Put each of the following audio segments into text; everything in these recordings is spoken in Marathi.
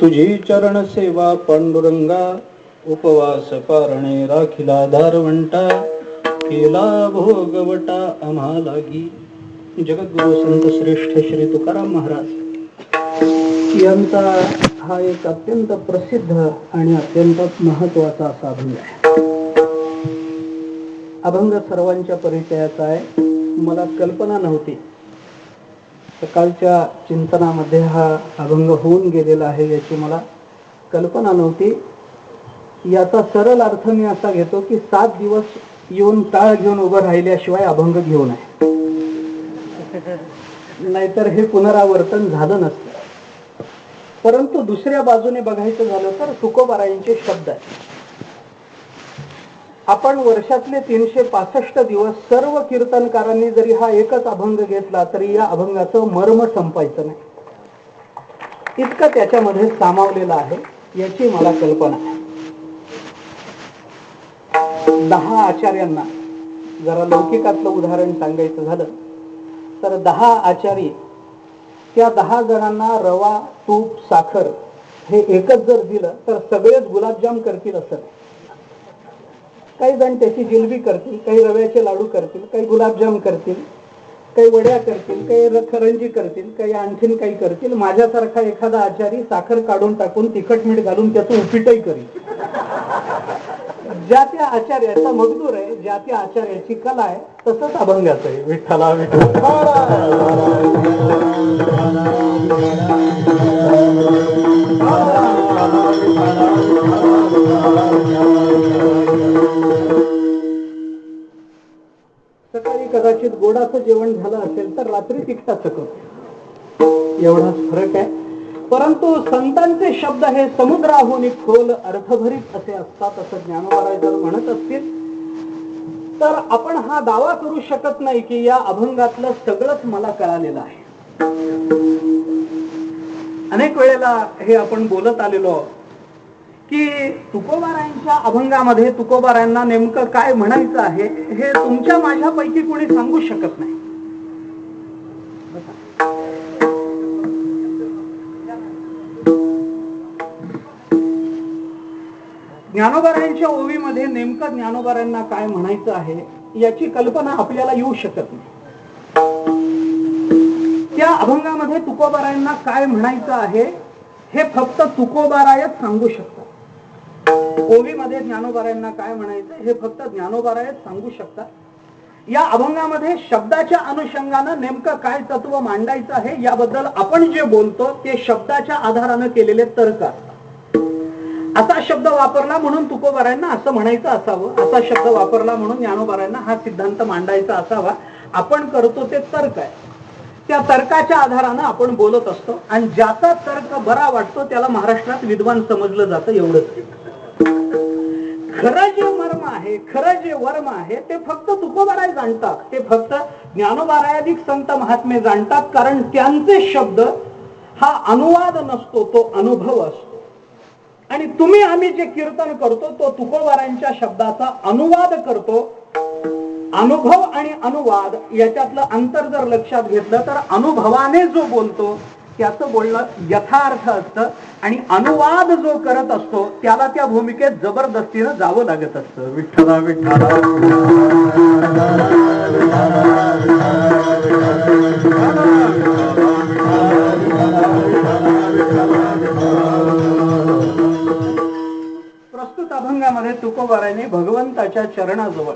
तुझी चरण सेवा पांडुरंगा, उपवास पारणे राखिला दारवंटा, केला भोगवटा आम्हा लागी. जगद्गुरु संत श्रेष्ठ श्री तुकाराम महाराज यांचा हा एक अत्यंत प्रसिद्ध आणि अत्यंत महत्वाचा असा अभंग आहे. अभंग सर्वांच्या परिचयाचा आहे. मला कल्पना नव्हती, सकाळच्या चिंतनामध्ये हा अभंग होऊन गेलेला आहे याची मला कल्पना नव्हती. याचा सरळ अर्थ मी असा घेतो की 7 दिवस येऊन टाळ घेऊन उभं राहिल्याशिवाय अभंग घेऊ नये, नाहीतर हे पुनरावर्तन झालं नसतं. परंतु दुसऱ्या बाजूने बघायचं झालं तर तुकोबारायांचे शब्द आहेत. आपण वर्षातले 365 दिवस सर्व कीर्तनकारांनी जरी हा एकच अभंग घेतला तरी या अभंगाचं मर्म संपायचं नाही, इतकं त्याच्यामध्ये सामावलेलं आहे याची मला कल्पना आहे. 10 आचार्यांना जरा लौकिकातलं उदाहरण सांगायचं झालं तर 10 आचारी त्या 10 जणांना रवा, तूप, साखर हे एकच जर दिलं तर सगळेच गुलाबजाम करतील असं नाही. काही जण त्याची जिलबी करतील, काही रव्याचे लाडू करतील, काही गुलाबजाम करतील, काही वड्या करतील, काही करंजी करतील, काही आणखीन काही करतील. माझ्यासारखा एखादा आचारी साखर काढून टाकून तिखट मीठ घालून त्याचं उपीटही करील. ज्या त्या आचार्याचा मजदूर आहे, ज्या त्या आचार्याची कला आहे, तसंच अभंगाचं आहे. विठ्ठला सकाळी कदाचित गोडाचं जेवण झालं असेल तर रात्री तिखटाचं करतो, एवढाच फरक आहे. परंतु संतांचे शब्द हे समुद्राहून खोल अर्थभरीत असे असतात असं ज्ञानोबा जर म्हणत असतील तर आपण हा दावा करू शकत नाही की या अभंगातलं सगळंच मला कळालेलं आहे. अनेक वेळेला हे आपण बोलत आलेलो की तुकोबारायांच्या अभंगामध्ये तुकोबारायांना नेमकं काय म्हणायचं आहे हे तुमच्या माझ्यापैकी कोणी सांगू शकत नाही. ज्ञानोबारायांच्या ओवीमध्ये नेमकं ज्ञानोबारायांना काय म्हणायचं आहे याची कल्पना आपल्याला येऊ शकत नाही. त्या अभंगामध्ये तुकोबारायांना काय म्हणायचं आहे हे फक्त तुकोबारायच सांगू शकतात. ओवीमध्ये ज्ञानोबारायांना काय म्हणायचं हे फक्त ज्ञानोबारायच सांगू शकतात. या अभंगामध्ये शब्दाच्या अनुषंगानं नेमकं काय तत्व मांडायचं आहे याबद्दल आपण जे बोलतो ते शब्दाच्या आधारानं केलेले तर्क असतात. असा शब्द वापरला म्हणून तुकोबारायांना असं म्हणायचं असावं, असा शब्द वापरला म्हणून ज्ञानोबारायांना हा सिद्धांत मांडायचा असावा. आपण करतो ते तर्क आहे. त्या तर्काच्या आधारानं आपण बोलत असतो आणि ज्याचा तर्क बरा वाटतो त्याला महाराष्ट्रात विद्वान समजलं जातं. एवढंच. खरं जे मर्म आहे, खरं जे वर्म आहे ते फक्त तुकोबाराय जाणतात, ते फक्त ज्ञानोबारायाधिक संत महात्मे जाणतात. कारण त्यांचे शब्द हा अनुवाद नसतो, तो अनुभव असतो. आणि तुम्ही आम्ही जे कीर्तन करतो तो तुकोबारायांच्या शब्दाचा अनुवाद करतो. अनुभव आणि अनुवाद याच्यातलं अंतर जर लक्षात घेतलं तर अनुभवाने जो बोलतो त्याचं बोलणं यथार्थ असतं आणि अनुवाद जो करत असतो त्याला त्या भूमिकेत जबरदस्तीनं जावं लागत असतं. विठ्ठला विठ्ठला प्रस्तुत अभंगामध्ये तुकोबारायांनी भगवंताच्या चरणाजवळ,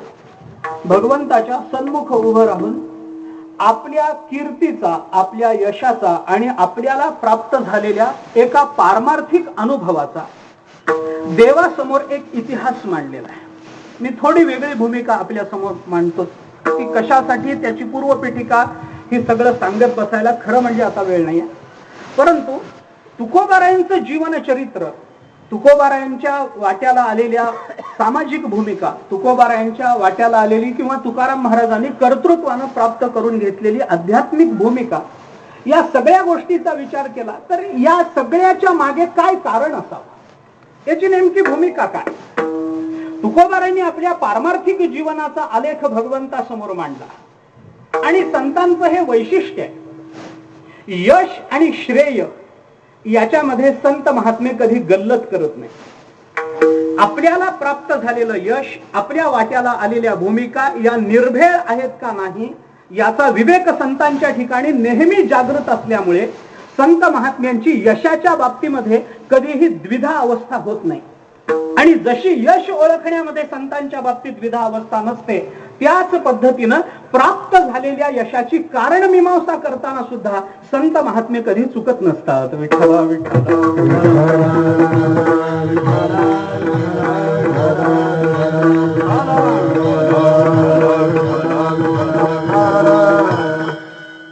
भगवंताच्या सन्मुख उभं राहून आपल्या कीर्तीचा, आपल्या यशाचा आणि आपल्याला प्राप्त झालेल्या एका पारमार्थिक अनुभवाचा देवासमोर एक इतिहास मांडलेला आहे. मी थोडी वेगळी भूमिका आपल्या समोर मांडतो की कशासाठी त्याची पूर्वपीठिका ही सगळं सांगत बसायला खरं म्हणजे आता वेळ नाहीये. परंतु तुकोबारायांचं जीवन चरित्र, तुकोबारायांच्या वाट्याला आलेल्या सामाजिक भूमिका, तुकोबारायांच्या वाट्याला आलेली किंवा तुकाराम महाराजांनी कर्तृत्वानं प्राप्त करून घेतलेली आध्यात्मिक भूमिका, या सगळ्या गोष्टीचा विचार केला तर या सगळ्याच्या मागे काय कारण असावं, याची नेमकी भूमिका काय. तुकोबारायांनी आपल्या पारमार्थिक जीवनाचा आलेख भगवंतासमोर मांडला आणि संतांचं हे वैशिष्ट्य आहे. यश आणि श्रेय याच्यामध्ये संत महात्मे कधी गल्लत करत नाही. आपल्याला प्राप्त झालेलं यश, आपल्या वाट्याला आलेल्या भूमिका या निर्भेळ आहेत का नाही याचा विवेक संतांच्या ठिकाणी नेहमी जागृत असल्यामुळे संत महात्म्यांची यशाच्या बाबतीमध्ये कधीही द्विधा अवस्था होत नाही. आणि जशी यश ओळखण्यामध्ये संतांच्या बाबतीत द्विधा अवस्था नसते, त्याच पद्धतीनं प्राप्त झालेल्या यशाची कारण मीमांसा करताना सुद्धा संत महात्मे कधी चुकत नसतात. विठ्ठला विठ्ठला.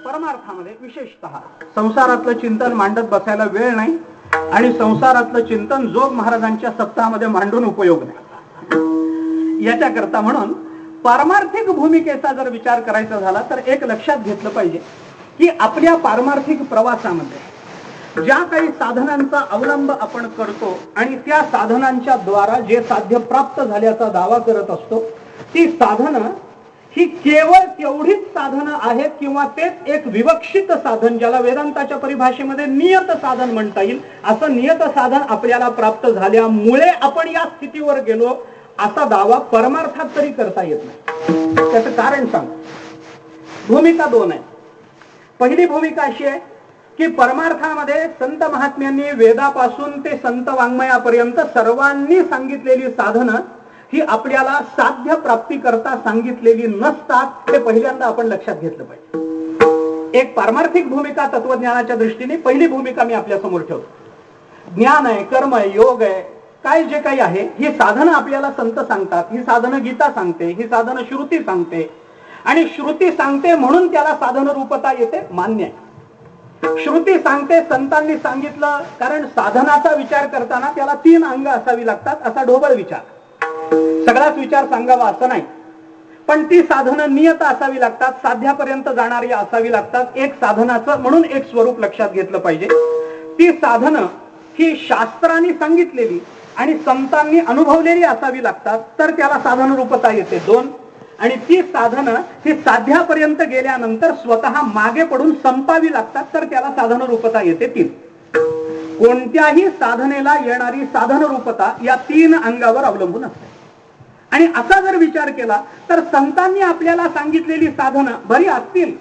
परमार्थामध्ये विशेषतः संसारातलं चिंतन मांडत बसायला वेळ नाही आणि संसारातलं चिंतन जोग महाराजांच्या सप्ताहामध्ये मांडून उपयोग नाही. याच्याकरता म्हणून पारमार्थिक भूमिकेचा जर विचार करायचा झाला तर एक लक्षात घेतलं पाहिजे की आपल्या पारमार्थिक प्रवासामध्ये ज्या काही साधनांचा अवलंब आपण करतो आणि त्या साधनांच्या द्वारा जे साध्य प्राप्त झाल्याचा दावा करत असतो, ती साधनं ही केवळ तेवढीच साधनं आहेत किंवा तेच एक विवक्षित साधन, ज्याला वेदांताच्या परिभाषेमध्ये नियत साधन म्हणता येईल, असं नियत साधन आपल्याला प्राप्त झाल्यामुळे आपण या स्थितीवर गेलो असा दावा परमार्थात तरी करता येत नाही. त्याचं कारण सांग. भूमिका दोन आहे. पहिली भूमिका अशी आहे की परमार्थामध्ये संत महात्म्यांनी वेदापासून ते संत वाङ्मयापर्यंत सर्वांनी सांगितलेली साधनं ही आपल्याला साध्य प्राप्ती करता सांगितलेली नसतात. हे पहिल्यांदा आपण लक्षात घेतलं पाहिजे. एक पारमार्थिक भूमिका तत्वज्ञानाच्या दृष्टीने पहिली भूमिका मी आपल्या समोर ठेवतो. ज्ञान आहे, कर्म आहे, योग आहे, काय जे काही आहे ही साधनं आपल्याला संत सांगतात. ही साधनं गीता सांगते, ही साधनं श्रुती सांगते आणि श्रुती सांगते म्हणून त्याला साधन रूपता येते, मान्य आहे. श्रुती सांगते, संतांनी सांगितलं, कारण साधनाचा विचार करताना त्याला 3 अंग असावी लागतात असा ढोबळ विचार. सगळाच विचार सांगावा असं नाही, पण ती साधनं नियत असावी लागतात, साध्यापर्यंत जाणारी असावी लागतात. एक साधनाचं म्हणून एक स्वरूप लक्षात घेतलं पाहिजे. ती साधनं ही शास्त्रांनी सांगितलेली आणि संतांनी अनुभवलेली असावी लागतात, तर त्याला साधन रूपता येते 2. आणि ती साधनं ही साध्यापर्यंत गेल्यानंतर स्वतः मागे पडून संपावी लागतात, तर त्याला साधन रूपता येते 3. कोणत्याही साधनेला येणारी साधन रूपता या 3 अंगावर अवलंबून असते. आणि असा जर विचार केला तर संतांनी आपल्याला सांगितलेली साधनं बरी असतील,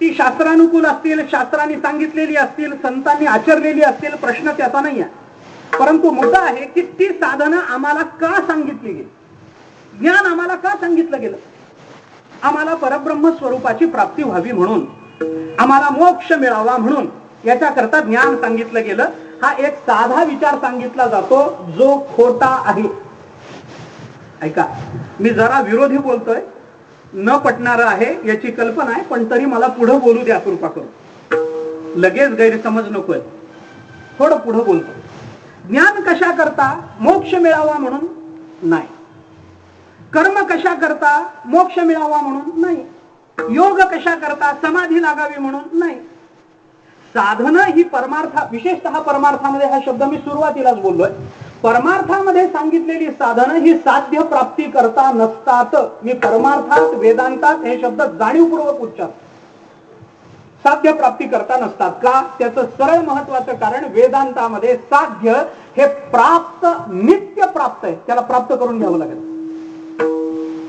ती शास्त्रानुकूल असतील, शास्त्रांनी सांगितलेली असतील, संतांनी आचरलेली असतील, प्रश्न त्याचा नाही आहे. परंतु मुद्दा आहे की ती साधनं आम्हाला का सांगितली गेली, ज्ञान आम्हाला का सांगितलं गेलं. आम्हाला परब्रह्म स्वरूपाची प्राप्ती व्हावी म्हणून, आम्हाला मोक्ष मिळावा म्हणून याच्याकरता ज्ञान सांगितलं गेलं. हा एक साधा विचार सांगितला जातो जो खोटा आहे. ऐका, मी जरा विरोधी बोलतोय, न पटणारं आहे याची कल्पना आहे, पण तरी मला पुढे बोलू द्या कृपा करून. लगेच गैरसमज नकोय, थोडं पुढे बोलतो. ज्ञान कशा करता, मोक्ष मिळावा म्हणून नाही. कर्म कशा करता, मोक्ष मिळावा म्हणून नाही. योग कशा करता, समाधी लागावी म्हणून नाही. साधनं ही विशेषतः परमार्थामध्ये, हा शब्द मी सुरुवातीलाच बोललोय, परमार्थामध्ये सांगितलेली साधनं ही साध्य प्राप्ती करता नसतात. मी परमार्थात, वेदांतात हे शब्द जाणीवपूर्वक उच्चार, साध्य प्राप्ती करता नसतात. का? त्याचं सरळ महत्वाचं कारण, वेदांतामध्ये साध्य हे प्राप्त, नित्य प्राप्त आहे, त्याला प्राप्त करून घ्यावं लागेल.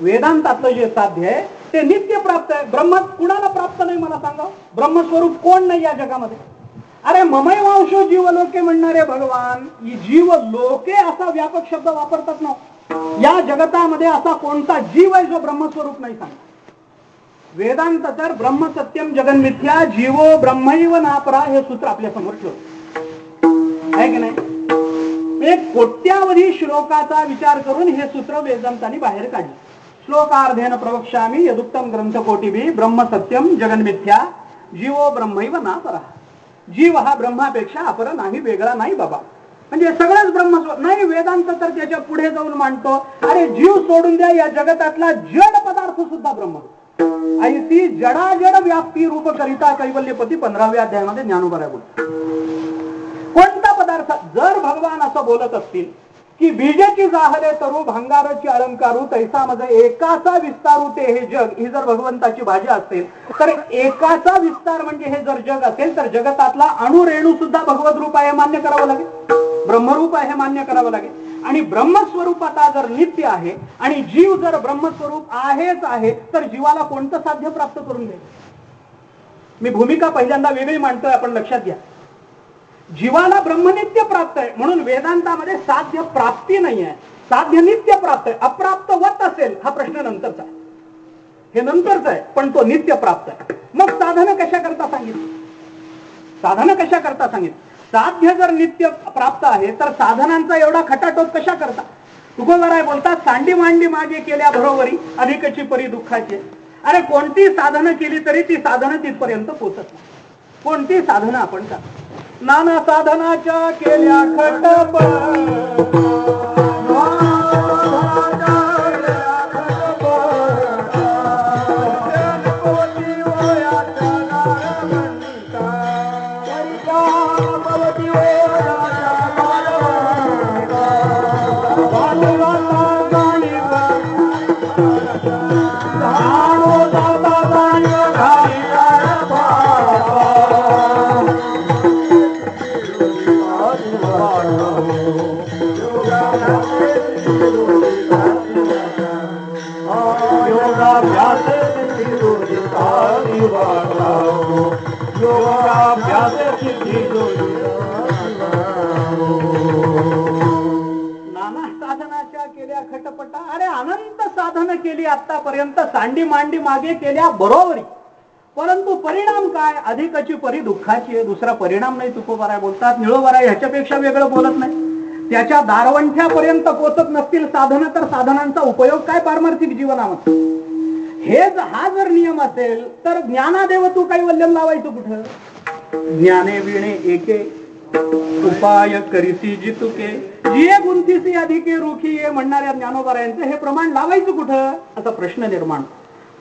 वेदांतातलं जे साध्य आहे ते नित्य प्राप्त आहे. ब्रह्म कुणाला प्राप्त नाही मला सांगा. ब्रह्मस्वरूप कोण नाही या जगामध्ये. अरे ममैवांशो जीवलोके म्हणणारे भगवान, जीव लोके असा व्यापक शब्द वापरतात ना. या जगतामध्ये असा कोणता जीव आहे जो ब्रह्मस्वरूप नाही सांगतो. वेदांत तर ब्रह्म सत्यम जगन मिथ्या, जीवो ब्रह्मैव नापरा हे सूत्र आपल्या समोर ठेवतो, आहे की नाही. एक कोट्यावधी श्लोकाचा विचार करून हे सूत्र वेदांतांनी बाहेर काढले. श्लोकार्धेन प्रवक्ष्यामि यदुक्तम ग्रंथ कोटिभि ब्रह्म सत्यम जगन मिथ्या, जीवो ब्रह्मैव नापरा. जीव हा ब्रह्मापेक्षा अपर नाही, वेगळा नाही बाबा. म्हणजे सगळंच ब्रह्म नाही. वेदांत तर त्याच्या पुढे जाऊन मांडतो, अरे जीव सोडून द्या, या जगतातला जड पदार्थ सुद्धा ब्रह्म आणि ती जडाजड व्याप्ती रूप करिता कैवल्यपती 15व्या अध्यायामध्ये ज्ञानोबा बोलतो. कोणता पदार्थ जर भगवान असं बोलत असतील की बीजेची जाहले तरू भंगाराची अलंकारू तैसा मध्ये एकाचा विस्तारू ते हे जग, ही जर भगवंताची भाषा असेल तर एकाचा विस्तार म्हणजे हे जर जग असेल तर जगतातला अणुरेणू सुद्धा भगवत रूप आहे मान्य करावं लागेल, ब्रह्मरूप आहे मान्य करावं लागेल. आणि ब्रह्मस्वरूपाता जर नित्य आहे आणि जीव जर ब्रह्मस्वरूप आहेच आहे तर जीवाला कोणतं साध्य प्राप्त करून घ्यायचं. मी भूमिका पहिल्यांदा वेगळी मांडतोय, आपण लक्षात घ्या. जीवाला ब्रह्मनित्य प्राप्त आहे म्हणून वेदांतामध्ये साध्य प्राप्ती नाही आहे, साध्य नित्य प्राप्त आहे. अप्राप्त वत असेल हा प्रश्न नंतरचा आहे, हे नंतरच आहे, पण तो नित्य प्राप्त आहे. मग साधन कशा करता सांगितलं, साधन कशा करता सांगितलं. साध्य जर नित्य प्राप्त आहे तर साधनांचा एवढा खटाटोप कशा करता. तुकोबाराय बोलतात, सांडी मांडी मागे केल्या बरोबरी अधिकची परी दुःखाची. अरे कोणती साधनं केली तरी ती साधनं तिथपर्यंत पोहोचत नाही. कोणती साधनं आपण करतो, नाना साधनाच्या केल्या खटप, नाना साधनाच्या केल्या खटपटा. अरे अनंत साधनं केली आतापर्यंत, सांडी मांडी मागे केल्या बरोबरी, परंतु परिणाम काय, अधिकची परी दुःखाची. दुसरा परिणाम नाही. तुकोबाराय बोलतात, निळोबाराय ह्याच्यापेक्षा वेगळं बोलत नाही. त्याच्या दारवंठ्यापर्यंत पोचत नसतील साधनं तर साधनांचा उपयोग काय पारमार्थिक जीवनामध्ये. हा जर नियम असेल तर ज्ञानादेव तू कैवल्यम लावायचं कुठं. ज्ञाने विणे एके उपाय करीसी जितुके, जिये गुंतीसी अधिके रुखी ये म्हणणाऱ्या ज्ञानोबारायांचं हे प्रमाण लावायचं कुठं असा प्रश्न निर्माण.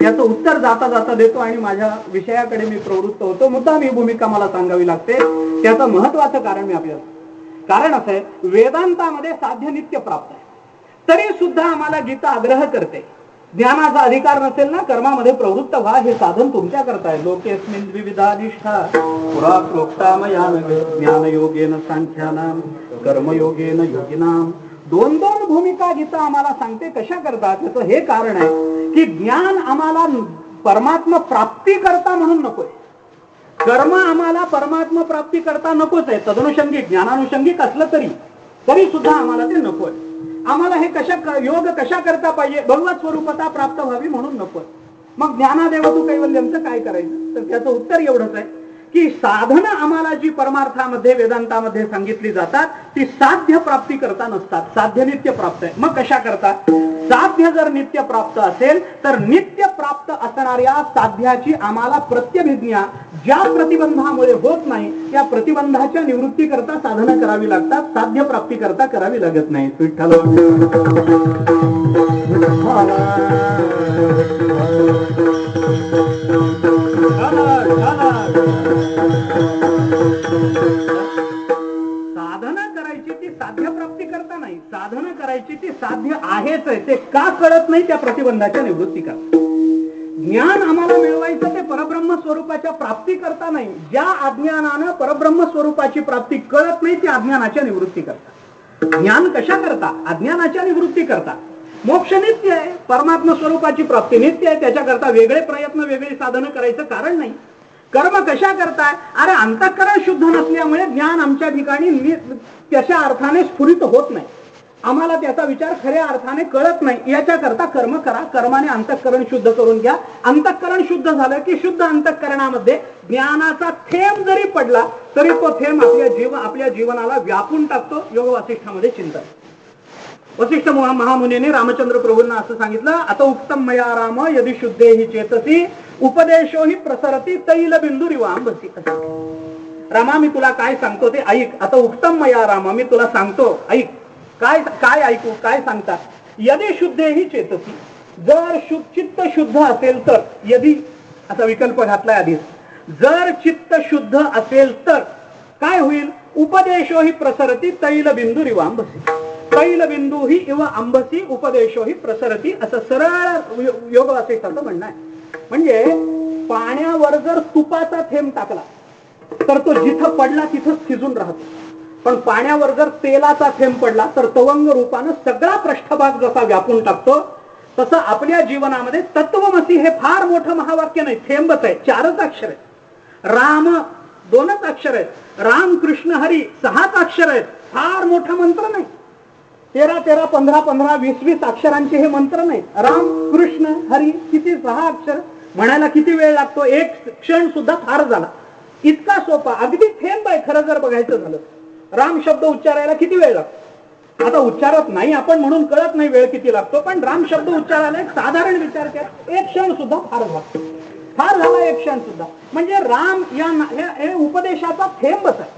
त्याचं उत्तर जाता जाता देतो आणि माझ्या विषयाकडे मी प्रवृत्त होतो. मुद्दाम ही भूमिका मला सांगावी लागते, त्याचं महत्वाचं कारण मी आपल्याला. कारण असं आहे, वेदांतामध्ये साध्य नित्य प्राप्त आहे तरी सुद्धा आम्हाला गीता आग्रह करते, ज्ञानाचा अधिकार नसेल ना कर्मामध्ये प्रवृत्त व्हा, हे साधन तुमच्या करताय. लोकेस्मिन् द्विविधानिष्ठा पुरा प्रोक्ता मया नघ, ज्ञानयोगेन सांख्यानाम कर्मयोगेन योगिनाम. दोन दोन भूमिका गीता आम्हाला सांगते. कशा करता, त्याचं हे कारण आहे की ज्ञान आम्हाला परमात्मा प्राप्ती करता म्हणून नकोय, कर्म आम्हाला परमात्मा प्राप्ती करता नकोच आहे. तदनुषंगिक ज्ञानानुषंगिक असलं तरी सुद्धा आम्हाला ते नकोय. आम्हाला हे योग कशा करता पाहिजे, भगवत स्वरूपता प्राप्त व्हावी म्हणून नको. मग ज्ञानादेव तू कैवल्यमचं काय करायचं, तर त्याचं उत्तर एवढंच आहे की साधनं आम्हाला जी परमार्थामध्ये वेदांतामध्ये सांगितली जातात ती साध्य प्राप्ती करता नसतात, साध्य नित्य प्राप्त आहे. मग कशा करता, साध्य जर नित्य प्राप्त असेल तर नित्य प्राप्त असणाऱ्या साध्याची आम्हाला प्रत्यभिज्ञा ज्या प्रतिबंधामुळे होत नाही त्या प्रतिबंधाच्या निवृत्ती करता साधना करावी लागतात, साध्य प्राप्ती करता करावी लागत नाही. विठ्ठल साधना करायची ती साध्य प्राप्ती करता नाही, साधना करायची ती साध्य आहेच आहे ते का कळत नाही त्या प्रतिबंधाच्या निवृत्ती करता. ज्ञान आम्हाला मिळवायचं ते परब्रह्म स्वरूपाच्या प्राप्ती करता नाही, ज्या अज्ञानानं परब्रह्म स्वरूपाची प्राप्ती कळत नाही त्या अज्ञानाच्या निवृत्ती करता. ज्ञान कशा करता, अज्ञानाच्या निवृत्ती करता. मोक्ष नित्य आहे, परमात्मा स्वरूपाची प्राप्ती नित्य आहे, त्याच्याकरता वेगळे प्रयत्न वेगळी साधनं करायचं कारण नाही. कर्म कशा करताय, अरे अंतःकरण शुद्ध नसल्यामुळे ज्ञान आमच्या ठिकाणी त्याच्या अर्थाने स्फुरित होत नाही, आम्हाला त्याचा विचार खऱ्या अर्थाने कळत नाही. याच्याकरता कर्म करा, कर्माने अंतःकरण शुद्ध करून घ्या. अंतःकरण शुद्ध झालं की शुद्ध अंतःकरणामध्ये ज्ञानाचा थेंब जरी पडला तरी तो थेंब आपल्या जीवनाला व्यापून टाकतो. योग वासिष्ठामध्ये चिंतन. वसिष्ठ महामुनीने रामचंद्र प्रभूंना असं सांगितलं, आता उक्तम मया राम यदि शुद्धे हि चेतसी उपदेशो हि प्रसरती तैल बिंदुरिवांबसी. रामा मी तुला काय सांगतो ते ऐक. आता उक्तम मया राम, मी तुला सांगतो ऐक. काय ऐकू, काय सांगतात. यदि शुद्धे हि चेतसी, जर चित्त शुद्ध असेल तर, यदि असा विकल्प घातलाय आधीच, जर चित्त शुद्ध असेल तर काय होईल, उपदेशो हि प्रसरती तैल बिंदुरिवांबसी. तैलबिंदू ही इव अंबसी उपदेशो ही प्रसरती, असं सरळ योग वासिष्ठाचं म्हणणं आहे. म्हणजे पाण्यावर जर तुपाचा थेंब टाकला तर तो जिथं पडला तिथं शिजून राहतो, पण पाण्यावर जर तेलाचा थेंब पडला तर तवंग रूपानं सगळा पृष्ठभाग जसा व्यापून टाकतो, तसं आपल्या जीवनामध्ये तत्वमसी हे फार मोठं महावाक्य नाही, थेंबच आहे. 4च अक्षर आहेत. राम 2च अक्षर आहेत. राम कृष्ण हरी 6च अक्षर आहेत. फार मोठा मंत्र नाही. 13, 15, 20 अक्षरांचे हे मंत्र नाही. राम कृष्ण हरी किती 6 अक्षर म्हणायला किती वेळ लागतो? एक क्षण सुद्धा फार झाला. इतका सोपा, अगदी थेंब आहे खरं जर बघायचं झालं. राम शब्द उच्चारायला किती वेळ लागतो? आता उच्चारत नाही आपण म्हणून कळत नाही वेळ किती लागतो, पण राम शब्द उच्चारायला एक साधारण विचार केला एक क्षण सुद्धा फार लागतो. फार झाला एक क्षण सुद्धा. म्हणजे राम या हे उपदेशाचा थेंबच आहे.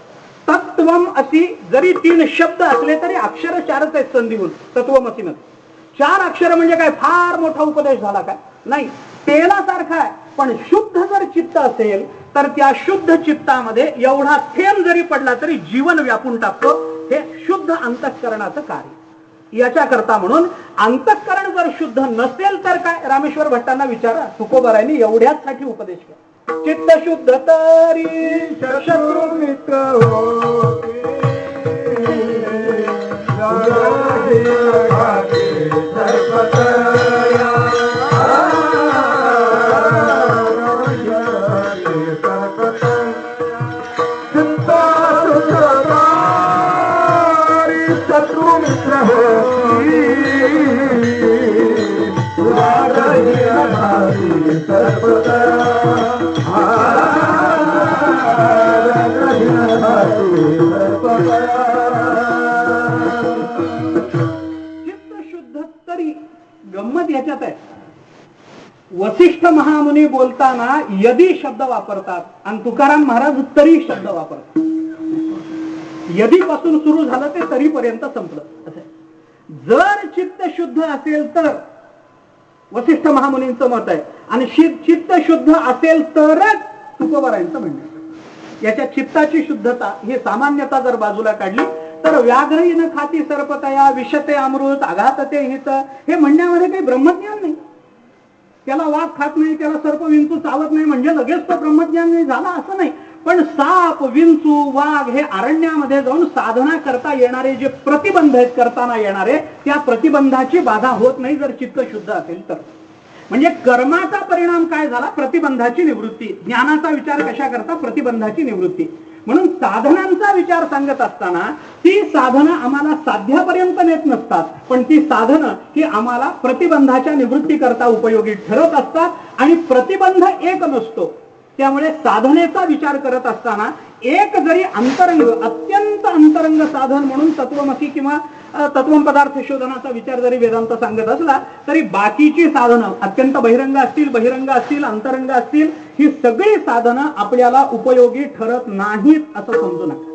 तत्वम असी जरी 3 शब्द असले तरी अक्षर 4च आहेत संधीहून तत्वमसी मध्ये. 4 अक्षर म्हणजे काय फार मोठा उपदेश झाला काय? नाही, तेलासारखा आहे. पण शुद्ध जर चित्त असेल तर त्या शुद्ध चित्तामध्ये एवढा थेंब जरी पडला तरी जीवन व्यापून टाकतो. हे शुद्ध अंतःकरणाचं कार्य. याच्याकरता म्हणून अंतःकरण जर शुद्ध नसेल तर काय? रामेश्वर भट्टांना विचारा, तुकोबारायांनी एवढ्याच साठी उपदेश केला. चित्त शुद्ध तरी शत्रु मित्र होते, शत्रु मित्र होती चित्तशुद्ध तरी. गंमत याच्यात आहे, वसिष्ठ महामुनी बोलताना यदी शब्द वापरतात आणि तुकाराम महाराज तरी शब्द वापरतात. यदी पासून सुरू झालं ते तरी पर्यंत संपलं. जर चित्त शुद्ध असेल तर वसिष्ठ महामुनींचं मत आहे, आणि चित्त शुद्ध असेल तरच तुकोबारायांचं म्हणणं आहे. याच्या चित्ताची शुद्धता ही सामान्यता जर बाजूला काढली तर व्याघ्रहीन खाती सर्पतया विषते अमृत आघातते हित हे म्हणण्यामध्ये काही ब्रह्मज्ञान नाही. त्याला वाघ खात नाही, त्याला सर्प विंचू चावत नाही म्हणजे लगेच तो ब्रह्मज्ञान नाही झाला असं नाही. पण साप विंचू वाघ हे अरण्यामध्ये जाऊन साधना करता येणारे जे प्रतिबंध आहेत करताना येणारे, त्या प्रतिबंधाची बाधा होत नाही जर चित्त शुद्ध असेल तर. म्हणजे कर्माचा परिणाम काय झाला? प्रतिबंधाची निवृत्ती. ज्ञानाचा विचार कशा करता? प्रतिबंधाची निवृत्ती. म्हणून साधनांचा विचार सांगत असताना ती साधनं आम्हाला साध्यापर्यंत नेत नसतात, पण ती साधनं ही आम्हाला प्रतिबंधाच्या निवृत्ती करता उपयोगी ठरत असतात. आणि प्रतिबंध एक नसतो, त्यामुळे साधनेचा विचार करत असताना एक जरी अंतरंग अत्यंत अंतरंग साधन म्हणून तत्वमसी किंवा तत्वम पदार्थ शोधनाचा विचार जरी वेदांत सांगत असला तरी बाकीची साधनं अत्यंत बहिरंग असतील अंतरंग असतील, ही सगळी साधनं आपल्याला उपयोगी ठरत नाहीत असं समजू नका.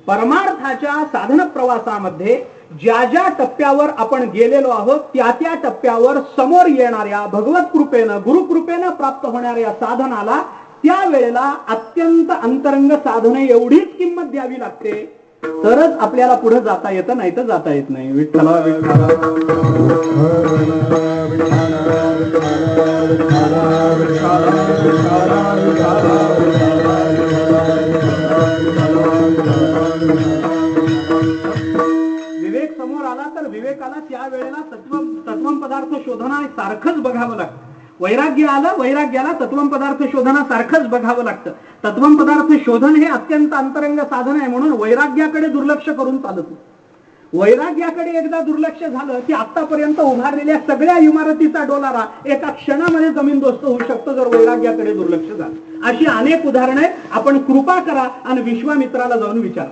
परमार्थाच्या साधन प्रवासामध्ये ज्या ज्या टप्प्यावर आपण गेलेलो आहोत त्या त्या टप्प्यावर समोर येणाऱ्या भगवत कृपेनं गुरुकृपेनं प्राप्त होणाऱ्या साधनाला त्यावेळेला अत्यंत अंतरंग साधने एवढीच किंमत द्यावी लागते, तरच आपल्याला पुढे जाता येतं, नाही तर जाता येत नाही. विठ्ठला विठ्ठला विवेक समोर आला तर विवेकाला त्यावेळेला तत्वम पदार्थ शोधना सारखंच बघावं लागतं. वैराग्य आलं, वैराग्याला तत्वम पदार्थ शोधना सारखंच बघावं लागतं. तत्वम पदार्थ शोधन हे अत्यंत अंतरंग साधन आहे म्हणून वैराग्याकडे दुर्लक्ष करून चालत नाही. वैराग्याकडे एकदा दुर्लक्ष झालं की आतापर्यंत उभारलेल्या सगळ्या इमारतीचा डोलारा एका क्षणामध्ये जमीनदोस्त होऊ शकतो जर वैराग्याकडे दुर्लक्ष झालं. अशी अनेक उदाहरणं आहेत. आपण कृपा करा आणि विश्वामित्राला जाऊन विचारा.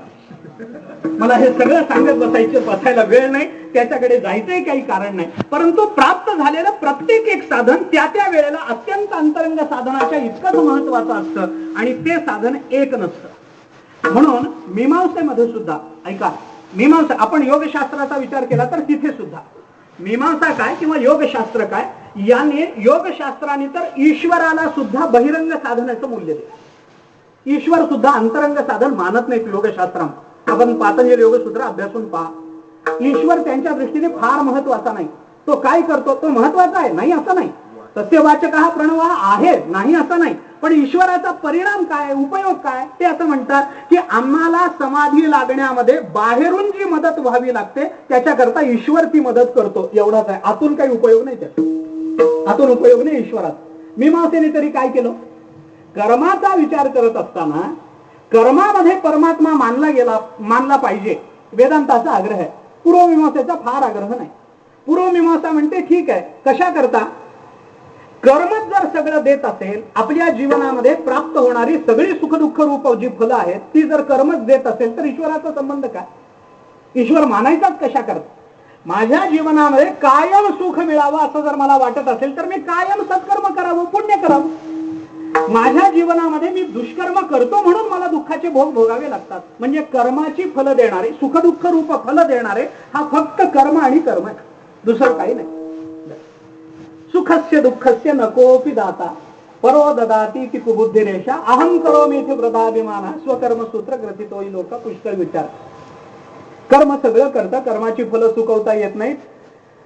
मला हे सगळं सांगत बसायला वेळ नाही, त्याच्याकडे जायचंही काही कारण नाही. परंतु प्राप्त झालेलं प्रत्येक एक साधन त्या त्या वेळेला अत्यंत अंतरंग साधनाच्या इतकंच महत्वाचं असतं आणि ते साधन एक नसतं. म्हणून मीमांसेमध्ये सुद्धा ऐका, मीमांसा आपण योगशास्त्राचा विचार केला तर तिथे सुद्धा मीमांसा काय किंवा योगशास्त्र काय, याने योगशास्त्राने तर ईश्वराला सुद्धा बहिरंग साधनाचं मूल्य दिलं. ईश्वर सुद्धा अंतरंग साधन मानत नाहीत योगशास्त्रामध्ये. आपण पातंजली योगसूत्र अभ्यासून पहा. ईश्वर त्यांच्या दृष्टीने फार महत्वाचा नाही. तो काय करतो तो महत्वाचा आहे नाही असं नाही. सत्यवाचक हा प्रणव आहे नाही असं नाही. पण ईश्वराचा परिणाम काय, उपयोग काय, ते असं म्हणतात की आम्हाला समाधी लागण्यामध्ये बाहेरून जी मदत व्हावी लागते त्याच्याकरता ईश्वर ती मदत करतो एवढाच आहे. आतून काही उपयोग नाही त्याचा, आतून उपयोग नाही ईश्वराचा. मीमांसेने तरी काय केलं, कर्माचा विचार करत असताना कर्मामध्ये परमात्मा मानला पाहिजे वेदांताचा आग्रह आहे. पूर्वमीमांसेचा फार आग्रह नाही. पूर्वमीमांसा म्हणते ठीक आहे, कशा करता, कर्मच जर सगळं देत असेल, आपल्या जीवनामध्ये प्राप्त होणारी सगळी सुखदुःख रूप जी फलं आहेत ती जर कर्मच देत असेल तर ईश्वराचा संबंध काय, ईश्वर मानायचाच कशा करता. माझ्या जीवनामध्ये कायम सुख मिळावं असं जर मला वाटत असेल तर मी कायम सत्कर्म करावं, पुण्य करावं. माझ्या जीवनामध्ये मी दुष्कर्म करतो म्हणून मला दुःखाचे भोग भोगावे लागतात. म्हणजे कर्माची फलं देणारे, सुखदुःख रूप फलं देणारे हा फक्त कर्म आणि कर्म आहे, दुसरं काही नाही. सुखस्य दुःखस्य नकोपि दाता परो ददाती ती कुबुद्धिरेषा अहं करोमि इति वृथाभिमान स्वकर्म सूत्र ग्रथितो हि लोक पुष्कळ विचार. कर्म सगळं करता, कर्माची फलं चुकवता येत नाहीत.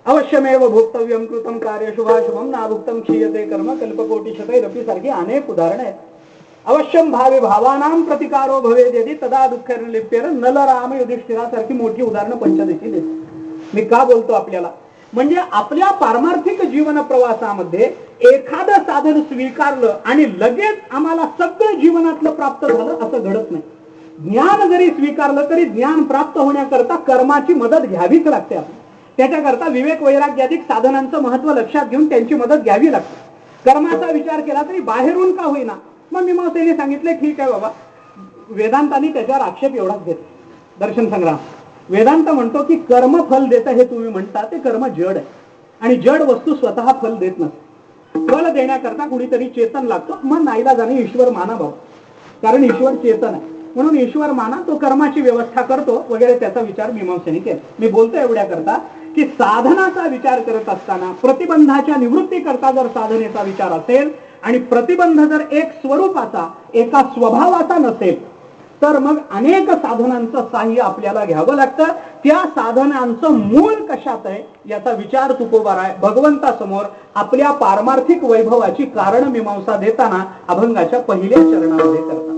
अवश्यमेव भोक्तव्यम कृतम कार्य शुभाशुभम नाभुक्तम क्षीयते कर्म कल्पकोटी शतैरपि सारखी अनेक उदाहरणं आहेत. अवश्यम भावे भावानां प्रतिकारो भवेद यदि तदा दुःखैर्लिप्येर नल राम युधिष्ठिरासारखी मोठी उदाहरणं पंचदशी देत. मी का बोलतो आपल्याला, म्हणजे आपल्या पारमार्थिक जीवन प्रवासामध्ये एखादं साधन स्वीकारलं आणि लगेच आम्हाला सगळं जीवनातलं प्राप्त झालं असं घडत नाही. ज्ञान जरी स्वीकारलं तरी ज्ञान प्राप्त होण्याकरता कर्माची मदत घ्यावीच लागते. आपण त्याच्याकरता विवेक वैराग्याधिक साधनांचं महत्व लक्षात घेऊन त्यांची मदत घ्यावी लागते. कर्माचा विचार केला तरी बाहेरून का होईना. मग मीमांसेने सांगितले ठीक आहे बाबा, वेदांतांनी त्याच्यावर आक्षेप एवढाच घेतला. दर्शन संग्राम वेदांत म्हणतो की कर्म फल देतं हे तुम्ही म्हणता ते कर्म जड आहे आणि जड वस्तू स्वतः फल देत नसते. फल देण्याकरता कुणीतरी चेतन लागतो. मग नाईलाजाने ईश्वर माना भाऊ, कारण ईश्वर चेतन आहे म्हणून ईश्वर माना, तो कर्माची व्यवस्था करतो वगैरे त्याचा विचार मीमांसेने केला. मी बोलतो एवढ्या करता की साधनाचा विचार करत असताना प्रतिबंधाच्या निवृत्तीकरता जर साधनेचा विचार असेल आणि प्रतिबंध जर एक स्वरूपाचा एका स्वभावाचा नसेल तर मग अनेक साधनांचं साह्य आपल्याला घ्यावं लागतं. त्या साधनांचं मूळ कशात आहे याचा विचार तुकोबाराय भगवंतासमोर आपल्या पारमार्थिक वैभवाची कारण मीमांसा देताना अभंगाच्या पहिल्या चरणामध्ये करतात.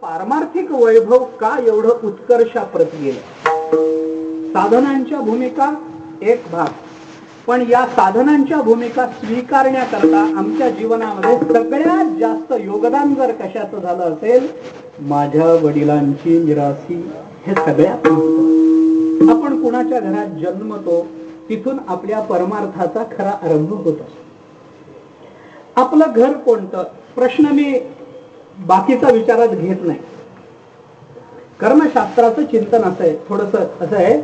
पारमार्थिक वैभव का एवढं उत्कर्षाप्रती गेलं. साधनांच्या भूमिका एक भाग, पण या साधनांच्या भूमिका स्वीकारण्याकरता आमच्या जीवनामध्ये सगळ्यात जास्त योगदान जर कशाचं झालं असेल, माझ्या वडिलांची मिरासी, हे सगळ्यात महत्त्वाचं. आपण कुणाच्या घरात जन्मतो तिथून आपल्या परमार्थाचा खरा आरंभ होतो. आपलं घर कोणतं, प्रश्न मी बाकीचा विचारात घेत नाही. कर्मशास्त्राचं चिंतन असं आहे, थोडस असं आहे,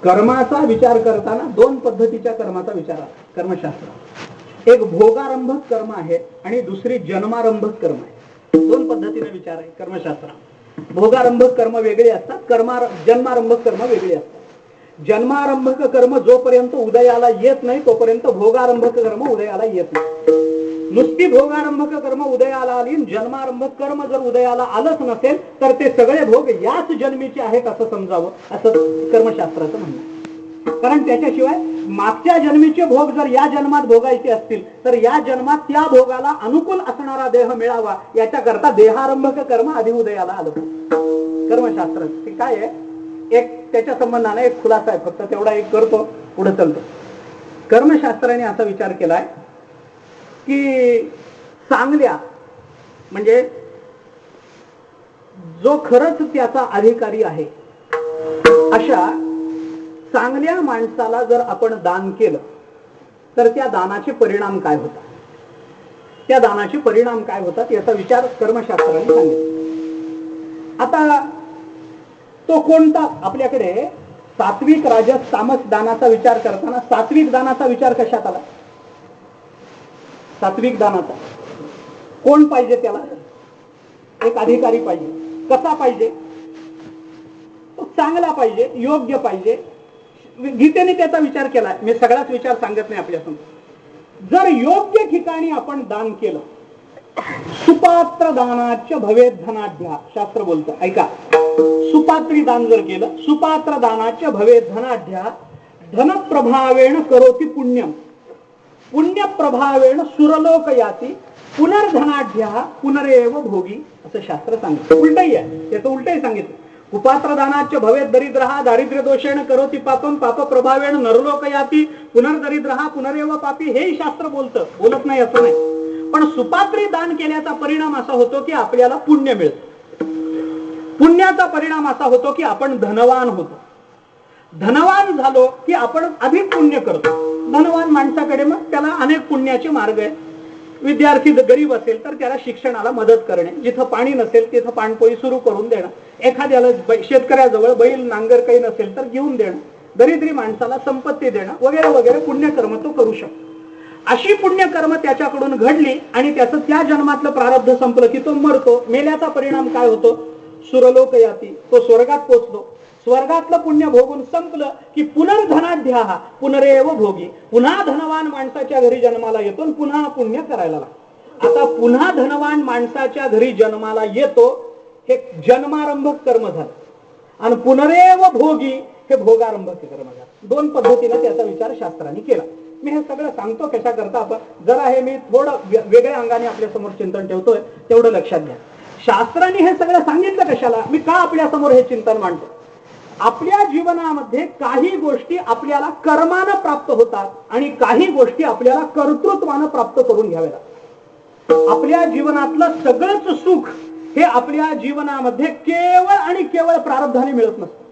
कर्माचा विचार करताना दोन पद्धतीच्या कर्माचा विचार आहे कर्मशास्त्रात. एक भोगारंभक कर्म आहे आणि दुसरी जन्मारंभक कर्म आहे. दोन पद्धतीने विचार आहे कर्मशास्त्रात. भोगारंभक कर्म वेगळे असतात, जन्मारंभक कर्म वेगळे असतात. जन्मारंभक कर्म जोपर्यंत उदयाला येत नाही तोपर्यंत भोगारंभक कर्म उदयाला येत नाही. नुसती भोगारंभक कर्म उदयाला आली, जन्मारंभक कर्म जर उदयाला आलंच नसेल तर ते सगळे भोग याच जन्मीचे आहेत असं समजावं, असं कर्मशास्त्राचं म्हणणं. कारण त्याच्याशिवाय मागच्या जन्मीचे भोग जर या जन्मात भोगायचे असतील तर या जन्मात त्या भोगाला अनुकूल असणारा देह मिळावा याच्याकरता देहारंभक कर्म आधी उदयाला आलं. कर्मशास्त्र ते काय आहे, एक त्याच्या संबंधाने एक खुलासा आहे, फक्त तेवढा एक करतो, पुढे चालतो. कर्मशास्त्राने असा विचार केलाय की चांगल्या म्हणजे जो खरंच त्याचा अधिकारी आहे अशा चांगल्या माणसाला जर आपण दान केलं तर त्या दानाचे परिणाम काय होतात, त्या दानाचे परिणाम काय होतात याचा विचार कर्मशास्त्राने सांगितला. आता तो कोणता, आपल्याकडे सात्विक राजस तामस दानाचा विचार करताना सात्विक दानाचा विचार कशात आला? सात्विक दानाचा कोण पाहिजे, त्याला एक अधिकारी पाहिजे. कसा पाहिजे? तो चांगला पाहिजे, योग्य पाहिजे. गीतेने त्याचा विचार केलाय. मी सगळाच विचार सांगत नाही आपल्यासमोर. जर योग्य ठिकाणी आपण दान केलं, सुपात्र दानाच्या भवेत धनाढ्या, शास्त्र बोलतं, ऐका. सुपात्री दान जर केलं, सुपात्र दानाच्या भवेत धनाढ्या, धनप्रभावेण करोति पुण्यम, पुण्य प्रभावेण सुरलोक याती, पुनर्धनाढ्या पुनरेव भोगी, असं शास्त्र सांगितलं. उलटही आहे, त्याचं उलटही सांगितलं. कुपात्र दानाच्या भवेत दरिद्रहा, दारिद्र्य दोषेण करोति पापम, पाप प्रभावेण नरलोक याती, पुनर्दरिद्रहा पुनरेव पापी, हेही शास्त्र बोलतं, बोलत नाही असं नाही. पण सुपात्री दान केल्याचा परिणाम असा होतो की आपल्याला पुण्य मिळतं. पुण्याचा परिणाम असा होतो की आपण धनवान होतो. धनवान झालो की आपण अधिक पुण्य करतो. धनवान माणसाकडे मग त्याला अनेक पुण्याचे मार्ग आहेत. विद्यार्थी गरीब असेल तर त्याला शिक्षणाला मदत करणे, जिथं पाणी नसेल तिथं पाणपोई सुरू करून देणं, एखाद्याला शेतकऱ्याजवळ बैल नांगर काही नसेल तर घेऊन देणं, दरिद्री माणसाला संपत्ती देणं वगैरे वगैरे पुण्यकर्म तो करू शकतो. अशी पुण्यकर्म त्याच्याकडून घडली आणि त्याचं त्या जन्मातलं प्रारब्ध संपलं की तो मरतो. मेल्याचा परिणाम काय होतो? सुरलोक याती, तो स्वर्गात पोचतो. स्वर्गातलं पुण्य भोगून संपलं की पुनर्धनाढ्या पुनरेव भोगी, पुन्हा धनवान माणसाच्या घरी जन्माला येतो आणि पुन्हा पुण्य करायला लागतो. आता पुन्हा धनवान माणसाच्या घरी जन्माला येतो, हे जन्मारंभक कर्म झालं, आणि पुनरेव भोगी हे भोगारंभक कर्म झालं. दोन पद्धतीने त्याचा विचार शास्त्राने केला. मी हे सगळं सांगतो कशा करता, आपण जरा हे मी थोडं वेगळ्या अंगाने आपल्या समोर चिंतन ठेवतोय, तेवढं लक्षात घ्या. शास्त्राने हे सगळं सांगितलं कशाला, मी का आपल्या समोर हे चिंतन मांडतो? आपल्या जीवनामध्ये काही गोष्टी आपल्याला कर्मानं प्राप्त होतात आणि काही गोष्टी आपल्याला कर्तृत्वानं प्राप्त करून घ्याव्या लागतात. आपल्या जीवनातलं सगळंच सुख हे आपल्या जीवनामध्ये केवळ आणि केवळ प्रारब्धाने मिळत नसतं.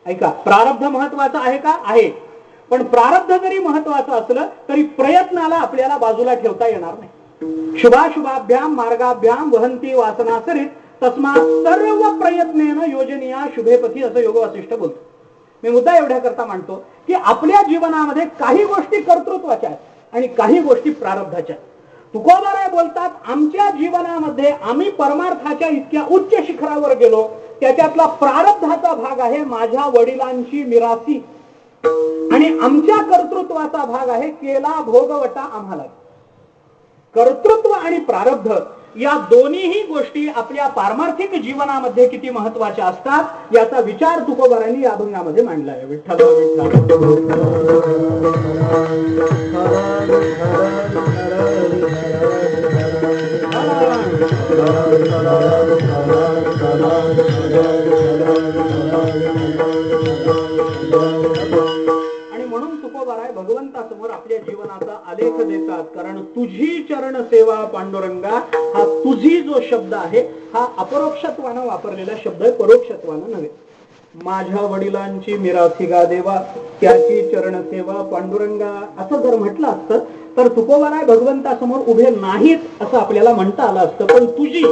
ऐका, प्रारब्ध महत्वाचं आहे का? आहे. पण प्रारब्ध जरी महत्वाचं असलं तरी प्रयत्नाला आपल्याला बाजूला ठेवता येणार नाही. शुभाशुभाभ्याम मार्गाभ्याम वहंती वासना करीत तस्मात सर्व प्रयत्नेनं योजनीया शुभेपथी, असं योग वासिष्ठ बोलतो. मी मुद्दा एवढ्या करता मांडतो की आपल्या जीवनामध्ये काही गोष्टी कर्तृत्वाच्या आहेत आणि काही गोष्टी प्रारब्धाच्या. तुकोबाराय बोलतात, आमच्या जीवनामध्ये आम्ही परमार्थाच्या इतक्या उच्च शिखरावर गेलो, त्याच्यातला प्रारब्धाचा भाग आहे माझ्या वडिलांची मिरासी, आणि आमच्या कर्तृत्वाचा भाग आहे केला भोगवटा आम्हाला. कर्तृत्व आणि प्रारब्ध या दोन्हीही गोष्टी आपल्या पारमार्थिक जीवनामध्ये किती महत्वाच्या असतात याचा विचार तुकोबारांनी या अभंगामध्ये मांडला आहे. विठ्ठल विठ्ठल आणि म्हणून तुकोबाराय भगवंतासमोर आपल्या जीवनाचा आलेख देतात. कारण तुझी चरण सेवा पांडुरंगा, हा तुझी जो शब्द आहे हा अपरोक्षत्वानं वापरलेला शब्द आहे, परोक्षत्वानं नव्हे. माझ्या वडिलांची मिरासी गा देवा, त्याची चरण सेवा पांडुरंगा असं जर म्हटलं असतं तर तुकोबाराय भगवंतासमोर उभे नाहीत असं आपल्याला म्हणता आलं असतं. पण तुझी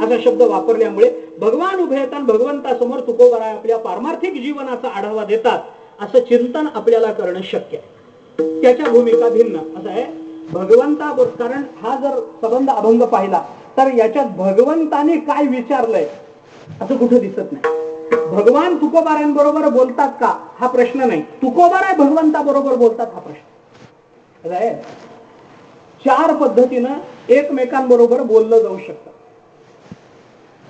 असा शब्द वापरल्यामुळे भगवान उभे येतात, भगवंतासमोर तुकोबाराय आपल्या पारमार्थिक जीवनाचा आढावा देतात असं चिंतन आपल्याला करणं शक्य आहे. त्याच्या भूमिका भिन्न असं आहे भगवंताबरोबर. कारण हा जर संबंध अभंग पाहिला तर याच्यात भगवंताने काय विचारलंय असं कुठं दिसत नाही. भगवान तुकोबारायांबरोबर बोलतात का हा प्रश्न नाही, तुकोबाराय भगवंताबरोबर बोलतात हा प्रश्न आहे. चार पद्धतीनं एकमेकांबरोबर बोललं जाऊ शकतं.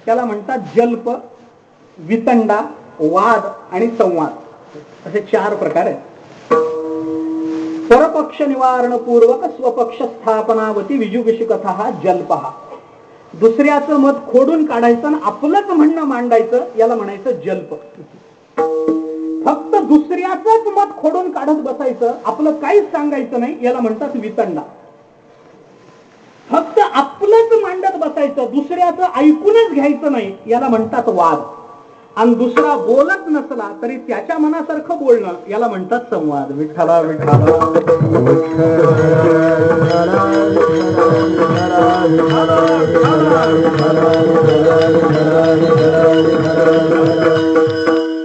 त्याला म्हणतात जल्प, वितंडा, वाद आणि संवाद असे चार प्रकार आहेत. परपक्ष निवारण पूर्वक स्वपक्ष स्थापनावती विजुगिषु कथा हा जल्प. हा दुसऱ्याचं मत खोडून काढायचं आणि आपलंच म्हणणं मांडायचं याला म्हणायचं जल्प. फक्त दुसऱ्याचंच मत खोडून काढत बसायचं, आपलं काहीच सांगायचं नाही याला म्हणतात वितंडा. फक्त आपलंच मांडत बसायचं, दुसऱ्याचं ऐकूनच घ्यायचं नाही याला म्हणतात वाद. आणि दुसरा बोलत नसला तरी त्याच्या मनासारखं बोलणं याला म्हणतात संवाद. विठ्ठला विठ्ठला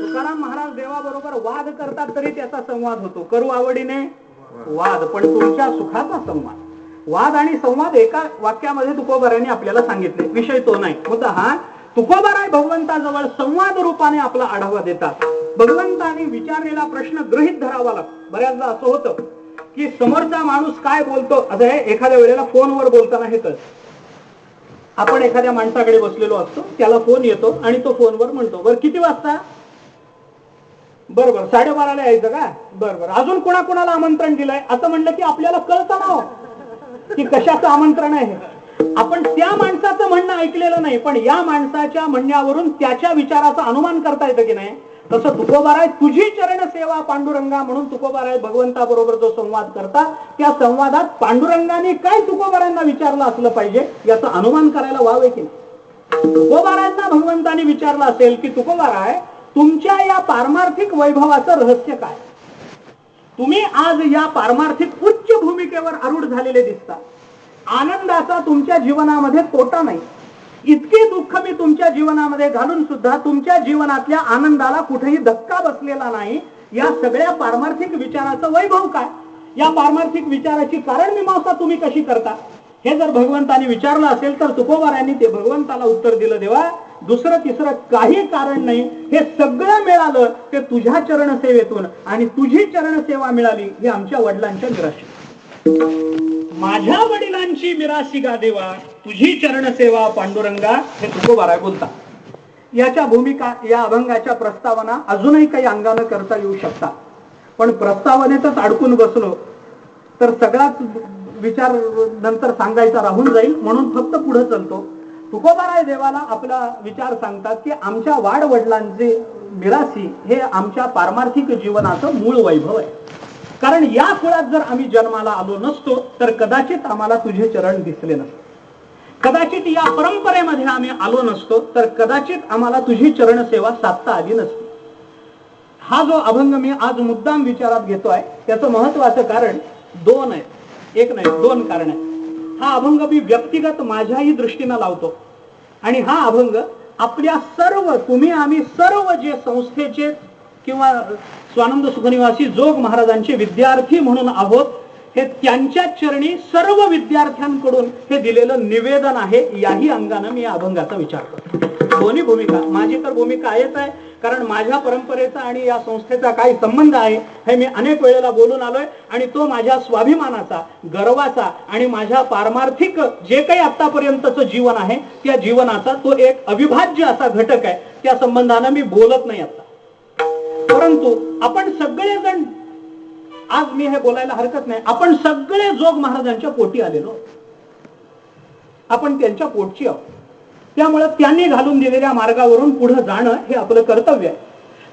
तुकाराम महाराज देवाबरोबर वाद करतात तरी त्याचा संवाद होतो. करू आवडीने वाद, पण तुमच्या सुखाचा संवाद. वाद आणि संवाद एका वाक्यामध्ये तुकोबारायांनी आपल्याला सांगितले. विषय तो नाही, मुद्दा हा तुकोबाराय भगवंताजवळ संवाद रूपाने आपला आढावा देतात. भगवंताने विचारलेला प्रश्न गृहीत धरावा लागतो. बऱ्याचदा असं होतं की समोरचा माणूस काय बोलतो, आता हे एखाद्या वेळेला फोनवर बोलताना हेच आपण एखाद्या माणसाकडे बसलेलो असतो, त्याला फोन येतो आणि तो फोनवर म्हणतो बरं किती वाजता, बरोबर 12:30ला यायचं का, बरोबर अजून कोणाकोणाला आमंत्रण दिलंय असं म्हणलं की आपल्याला कळतं ना की कशाचं आमंत्रण आहे. आपण त्या माणसाचं म्हणणं ऐकलेलं नाही, पण या माणसाच्या म्हणण्यावरून त्याच्या विचाराचा अनुमान करता येतं की नाही. तसं तुकोबाराय तुझी चरण सेवा पांडुरंगा म्हणून तुकोबाराय भगवंताबरोबर जो संवाद करतात त्या संवादात पांडुरंगाने काय तुकोबारायांना विचारलं असलं पाहिजे याचं अनुमान करायला वाव आहे की नाही. तुकोबारायांना भगवंताने विचारलं असेल की तुकोबाराय तुमच्या या पारमार्थिक वैभवाचं रहस्य काय, तुम्ही आज या पारमार्थिक उच्च भूमिकेवर आरूढ झालेले दिसता, आनंदाचा तुमच्या जीवनामध्ये तोटा नाही, इतके दुःख मी तुमच्या जीवनामध्ये घालून सुद्धा तुमच्या जीवनातल्या आनंदाला कुठेही धक्का बसलेला नाही, या सगळ्या पारमार्थिक विचाराचं वैभव काय, या पारमार्थिक विचाराची कारण मीमांसा तुम्ही कशी करता, हे जर भगवंताने विचारलं असेल तर तुकोबारायांनी ते भगवंताला उत्तर दिलं, देवा दुसरं तिसरं काही कारण नाही, हे सगळं मिळालं ते तुझ्या चरण सेवेतून आणि तुझी चरण सेवा मिळाली ही आमच्या वडिलांच्या मिराशी. माझ्या वडिलांची मिरासी गा देवा, तुझी चरण सेवा पांडुरंगा, हे तुकोबाराय बोलतात. याच्या भूमिका या अभंगाच्या प्रस्तावना अजूनही काही अंगानं करता येऊ शकतात, पण प्रस्तावनेतच अडकून बसलो तर सगळाच विचार नंतर सांगायचा राहून जाईल, म्हणून फक्त पुढे चलतो. तुकोबाराय देवाला आपला विचार सांगतात की आमच्या वाडवडिलांचे मिरासी हे आमच्या पारमार्थिक जीवनाचं मूळ वैभव आहे. कारण या कुळात जर आम्ही जन्माला आलो नसतो तर कदाचित आम्हाला तुझे चरण दिसले नसते, कदाचित या परंपरेमध्ये आम्ही आलो नसतो तर कदाचित आम्हाला तुझी चरण सेवा साधता आली नसती. हा जो अभंग मी आज मुद्दाम विचारात घेतोय त्याचं महत्वाचं कारण दोन आहे, एक नाही दोन कारण आहे. हा अभंग मी व्यक्तिगत माझ्याही दृष्टीनं लावतो आणि हा अभंग आपल्या सर्व तुम्ही आम्ही सर्व जे संस्थेचे किंवा स्वानंद सुखनिवासी जोग महाराजांचे विद्यार्थी म्हणून आहोत, हे त्यांच्या चरणी सर्व विद्यार्थ्यांकडून हे दिलेलं निवेदन आहे. याही अंगानं मी या अभंगाचा विचार करतो. दोन्ही भूमिका, माझी तर भूमिका आहेच आहे, कारण माझ्या परंपरेचा आणि या संस्थेचा काही संबंध आहे हे मी अनेक वेळेला बोलून आलोय आणि तो माझ्या स्वाभिमानाचा, गर्वाचा आणि माझ्या पारमार्थिक जे काही आतापर्यंतचं जीवन आहे त्या जीवनाचा तो एक अविभाज्य असा घटक आहे. त्या संबंधानं मी बोलत नाही आता. परंतु आपण सगळेजण, आज मी हे बोलायला हरकत नाही, आपण सगळे जोग महाराजांच्या पोटी आलेलो. आपण त्यांच्या पोटची आहोत. त्यामुळे त्यांनी घालून दिलेल्या मार्गावरून पुढे जाणं हे आपलं कर्तव्य आहे.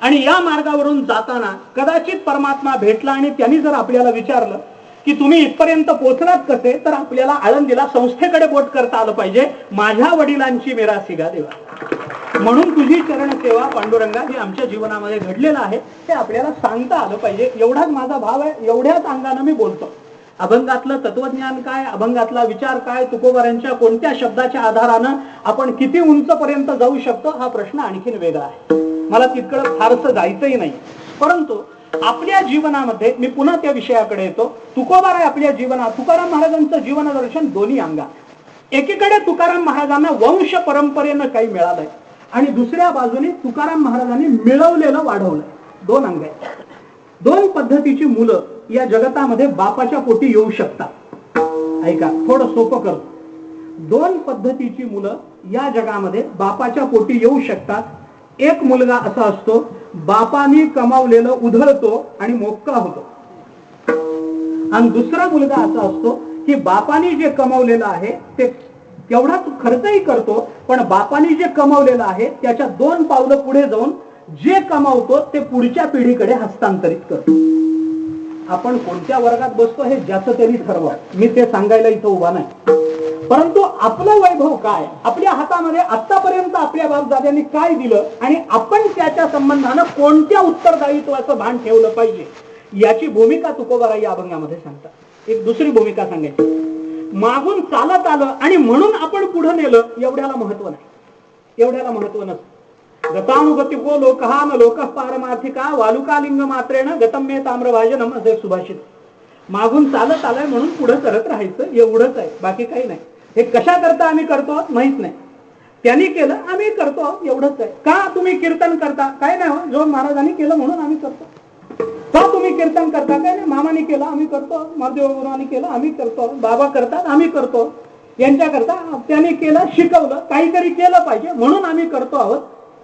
आणि या मार्गावरून जाताना कदाचित परमात्मा भेटला आणि त्यांनी जर आपल्याला विचारलं की तुम्ही इथपर्यंत पोहोचलात कसे, तर आपल्याला आळंदीला संस्थेकडे बोट करता आलं पाहिजे, माझ्या वडिलांची मिरासिगा देवा, म्हणून तुझी चरणसेवा पांडुरंगा हे आमच्या जीवनामध्ये घडलेलं आहे, हे आपल्याला सांगता आलं पाहिजे. एवढाच माझा भाव आहे, एवढ्याच अंगानं मी बोलतो. अभंगातलं तत्वज्ञान काय, अभंगातला विचार काय, तुकोबारांच्या कोणत्या शब्दाच्या आधारानं आपण किती उंचपर्यंत जाऊ शकतो हा प्रश्न आणखीन वेगळा आहे. मला तितकं फारसं जायचंही नाही. परंतु आपल्या जीवनामध्ये मी पुन्हा त्या विषयाकडे येतो. तुकोबाराय आपल्या जीवनात तुकाराम महाराजांचं जीवन दर्शन दोन्ही अंगात. एकीकडे तुकाराम महाराजांना वंश परंपरेनं काही मिळालंय आणि दुसऱ्या बाजूने तुकाराम महाराजांनी मिळवलेलं वाढवलंय. दोन अंग आहेत. दोन पद्धतीची मुलं या जगतामध्ये बापाच्या पोटी येऊ शकतात. ऐका, थोडं सोपं करतो. दोन पद्धतीची मुलं या जगामध्ये बापाच्या पोटी येऊ शकतात. एक मुलगा असा असतो, बापानी कमावलेलं उधळतो आणि मोक्का होतो. आणि दुसरा मुलगा असा असतो की बापानी जे कमावलेलं आहे ते तेवढाच खर्चही करतो, पण बापानी जे कमावलेलं आहे त्याच्या 2 पावलं पुढे जाऊन जे कमावतो ते पुढच्या पिढीकडे हस्तांतरित करतो. आपण कोणत्या वर्गात बसतो हे ज्याचं त्यांनी ठरवा, मी ते सांगायला इथं उभा नाही. परंतु आपलं वैभव काय, आपल्या हातामध्ये आतापर्यंत आपल्या बापदाद्यांनी काय दिलं आणि आपण त्याच्या संबंधानं कोणत्या उत्तरदायित्वाचं भान ठेवलं पाहिजे, याची भूमिका तुकोबाराय या अभंगामध्ये सांगतात. एक दुसरी भूमिका सांगायची, मागून चालत आलं आणि म्हणून आपण पुढे नेलं एवढ्याला महत्व नाही, एवढ्याला महत्व नसतं. गतानुगतिको लोकहा न लोक पारमार्थिका वालुकालिंग मात्रेण गतम मे ताम्रभाजनम असे सुभाषित. मागून चालत आलाय म्हणून पुढे करत राहायचं एवढंच आहे, बाकी काही नाही. हे कशा करता आम्ही करतो माहित नाही, त्यांनी केलं आम्ही करतो एवढंच आहे. का तुम्ही कीर्तन करता, काय नाही हो, जो महाराजांनी केलं म्हणून आम्ही करतो. का तुम्ही कीर्तन करता, काय नाही, मामाने केलं आम्ही करतो, महादेवांनी केलं आम्ही करतो, बाबा करतात आम्ही करतो, यांच्या करता त्यांनी केलं शिकवलं, काहीतरी केलं पाहिजे म्हणून आम्ही करतो आहोत.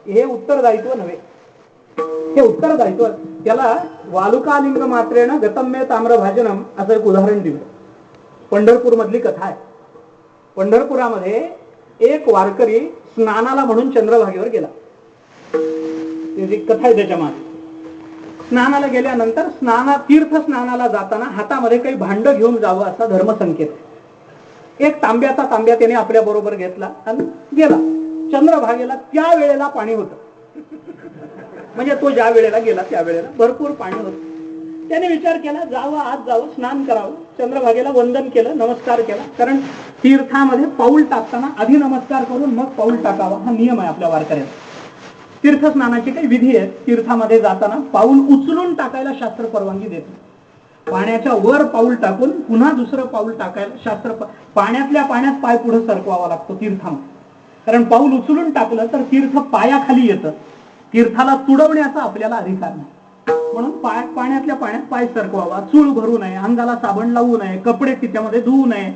हे उत्तरदायित्व नव्हे, हे उत्तरदायित्व. त्याला वालुकालिंग मात्रेनं गतम मे ताम्रभाजनम असं एक उदाहरण दिलं. पंढरपूर मधली कथा आहे. पंढरपुरामध्ये एक वारकरी स्नानाला म्हणून चंद्रभागेवर गेला. त्याची कथा आहे त्याच्या मागे. स्नानाला गेल्यानंतर तीर्थ स्नानाला जाताना हातामध्ये काही भांड घेऊन जावं असा धर्मसंकेत. एक तांब्याचा तांब्या त्याने आपल्या बरोबर घेतला आणि गेला. चंद्रभागेला त्या वेळेला पाणी होतं, म्हणजे तो ज्या वेळेला गेला त्या वेळेला भरपूर पाणी होतं. त्याने विचार केला जावं, आज जावं, स्नान करावं. चंद्रभागेला वंदन केलं, नमस्कार केला. कारण तीर्थामध्ये पाऊल टाकताना आधी नमस्कार करून मग पाऊल टाकावा हा नियम आहे आपल्या वारकऱ्याचा. तीर्थ स्नानाची काही विधी आहे. तीर्थामध्ये जाताना पाऊल उचलून टाकायला शास्त्र परवानगी देत नाही. पाण्याच्या वर पाऊल टाकून पुन्हा दुसरं पाऊल टाकायला शास्त्र, पाण्यातल्या पाण्यात पाय पुढे सरकवावा लागतो तीर्थामध्ये. कारण पाऊल उचलून टाकलं तर तीर्थ पायाखाली येतं, तीर्थाला तुडवण्याचा आपल्याला अधिकार नाही. म्हणून पाण्यातल्या पाण्यात पाय सरकवावा, चूळ भरू नये, अंगाला साबण लावू नये, कपडे तिच्यामध्ये धुवू नये.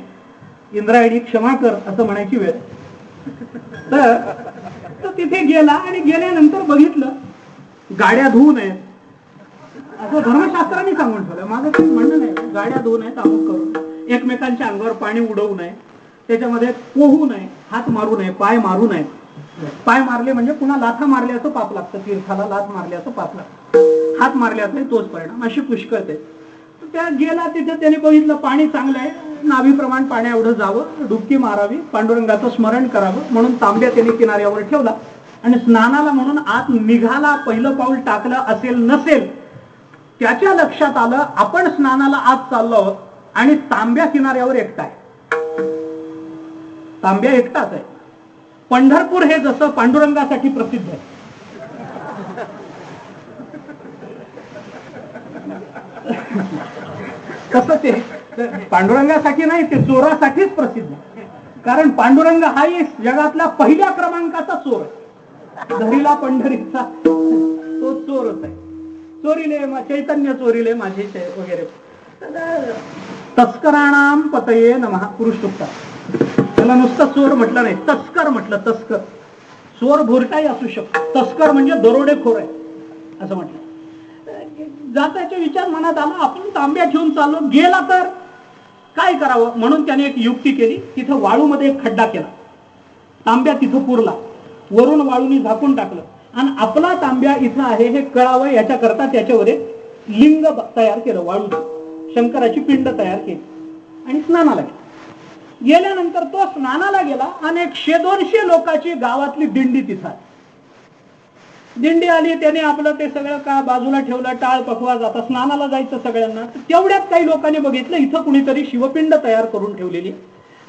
इंद्रायणी क्षमा कर असं म्हणायची वेळ. तर तिथे गेला आणि गेल्यानंतर बघितलं गाड्या धुवू नयेत असं धर्मशास्त्राने सांगून ठेवलं. माझं काही म्हणणं नाही, गाड्या धुवू नयेत, अमुक करून एकमेकांच्या अंगावर पाणी उडवू नये, त्याच्यामध्ये पोहू नये, हात मारू नये, पाय मारू नये. पाय मारले म्हणजे पुन्हा लाथा मारल्याचं पाप लागतं, तीर्थाला लाथ मारल्याचं पाप लागतं, हात मारल्याचा तोच परिणाम. अशी पुष्कळते. त्या गेला तिथे त्याने बघितलं पाणी चांगलं आहे, नाभीप्रमाण पाण्या एवढं जावं, डुबकी मारावी, पांडुरंगाचं स्मरण करावं म्हणून तांब्या त्याने किनाऱ्यावर ठेवला आणि स्नानाला म्हणून आत निघाला. पहिलं पाऊल टाकलं असेल नसेल त्याच्या लक्षात आलं आपण स्नानाला आत चाललो आहोत आणि तांब्या किनाऱ्यावर एकटा आहे. तांब्या एकटाच आहे. पंढरपूर हे जसं पांडुरंगासाठी प्रसिद्ध आहे, कसं ते पांडुरंगासाठी नाही, ते चोरासाठीच प्रसिद्ध आहे. कारण पांडुरंग हा जगातला पहिल्या क्रमांकाचा चोर आहे. धरीला पंढरीचा तो चोरच आहे. चोरीले चैतन्य चोरीले माझे वगैरे. तस्कराणाम पतये नमः पुरुष तुक्ता. त्याला नुसतं चोर म्हटलं नाही, तस्कर म्हटलं. तस्कर, चोर भोरटाही असू शकतो, तस्कर म्हणजे दरोडेखोर आहे असं म्हटलं. जाताचे विचार मनात आला, आपण तांब्या ठेवून चाललो, गेला तर काय करावं म्हणून त्याने एक युक्ती केली. तिथं वाळूमध्ये एक खड्डा केला, तांब्या तिथं पुरला, वरून वाळूनी झाकून टाकलं आणि आपला तांब्या इथं आहे हे कळावं याच्याकरता त्याच्यावर एक लिंग तयार केलं, वाळूचं शंकराची पिंड तयार केली आणि स्नानाला गेला. गेल्यानंतर तो स्नानाला गेला आणि 100-200 लोकांची गावातली दिंडी तिथं दिंडी आली. त्याने आपलं ते सगळं का बाजूला ठेवलं, टाळ पखवाज, आता स्नानाला जायचं सगळ्यांना. तेवढ्यात काही लोकांनी बघितलं इथं कुणीतरी शिवपिंड तयार करून ठेवलेली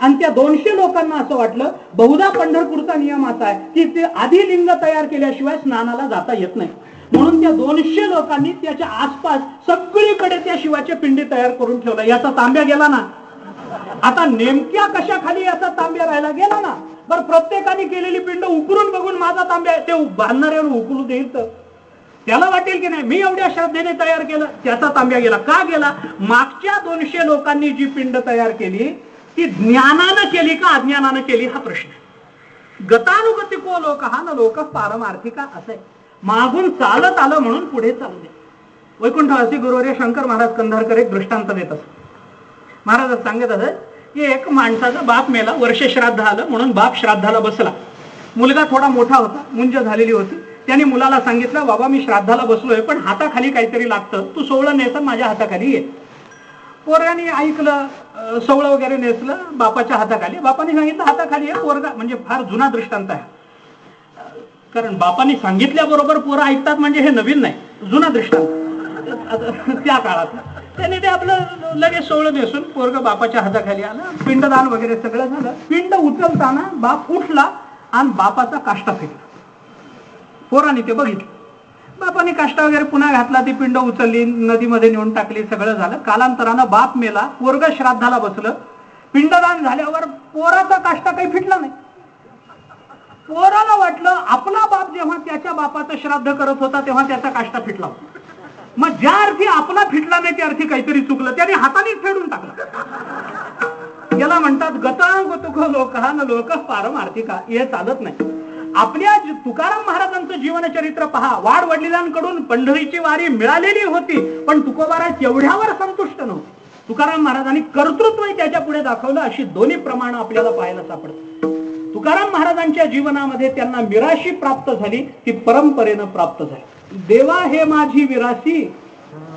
आणि त्या 200 लोकांना असं वाटलं बहुधा पंढरपूरचा नियम असा आहे की ते आधी लिंग तयार केल्याशिवाय स्नानाला जाता येत नाही, म्हणून त्या 200 लोकांनी त्याच्या आसपास सगळीकडे त्या शिवाच्या पिंडी तयार करून ठेवला. याचा तांब्या गेला ना. आता नेमक्या कशा खाली याचा तांब्या राहायला गेला ना. बरं, प्रत्येकाने केलेली पिंड उकरून बघून माझा तांब्या ते बांधणाऱ्यावर उकलू देईल तर त्याला वाटेल की नाही मी एवढ्या श्रद्धेने तयार केलं. त्याचा तांब्या गेला. का गेला? मागच्या 200 लोकांनी जी पिंड तयार केली ती ज्ञानानं केली का अज्ञानानं केली हा प्रश्न. गतानुगतिको लोक हा न लोक पारमार्थिका असं आहे. मागून चालत आलं म्हणून पुढे चालू दे. वैकुंठवासी गुरुवर्य शंकर महाराज कंधारकर एक दृष्टांत देत असत. महाराज सांगत असत की एक माणसाचा बाप मेला, वर्ष श्राद्ध आलं म्हणून बाप श्राद्धाला बसला. मुलगा थोडा मोठा होता, मुंज झालेली होती. त्याने मुलाला सांगितलं, बाबा मी श्राद्धाला बसलोय पण हाताखाली काहीतरी लागतं, तू सोवळं नेसन माझ्या हाताखाली ये. पोराने ऐकलं, सोवळं वगैरे नेसलं बापाच्या हाताखाली. बापाने सांगितलं हाताखाली ये. पोरगा म्हणजे फार जुना दृष्टांत आहे, कारण बापाने सांगितल्याबरोबर पोरं ऐकतात म्हणजे हे नवीन नाही, जुना दृष्टांत त्या काळात. त्याने ते आपलं लगेच सोवळं नेसून पोरग बापाच्या हाताखाली आलं. पिंडदान वगैरे सगळं झालं. पिंड उचलताना बाप उठला आणि बापाचा काष्टा फेकला. पोराने ते बघितलं. बापाने काष्टा वगैरे पुन्हा घातला, ती पिंड उचलली, नदीमध्ये नेऊन टाकली, सगळं झालं. कालांतरानं बाप मेला, पोरग श्राद्धाला बसलं. पिंडदान झाल्यावर पोराचा काष्टा काही फिटला नाही. पोराला वाटलं आपला बाप जेव्हा त्याच्या बापाचं श्राद्ध करत होता तेव्हा त्याचा काष्टा फिटला होता. मग ज्या अर्थी आपला फिटला नाही त्या अर्थी काहीतरी चुकलं, त्याने हाताने फेडून टाकलं. याला म्हणतात गतानुगतिक लोक हा न लोक पारमार्थिका. हे चालत नाही. आपल्या तुकाराम महाराजांचं जीवनचरित्र पहा. वाड वडिलांकडून पंढरीची वारी मिळालेली होती पण तुकोबाराज एवढ्यावर संतुष्ट नव्हते. तुकाराम महाराजांनी कर्तृत्व त्याच्या पुढे दाखवलं. अशी दोन्ही प्रमाण आपल्याला पाहायला सापडतात. तुकाराम महाराजांच्या जीवनामध्ये त्यांना मिराशी प्राप्त झाली, ती परंपरेनं प्राप्त झाली. देवा हे माझी विरासी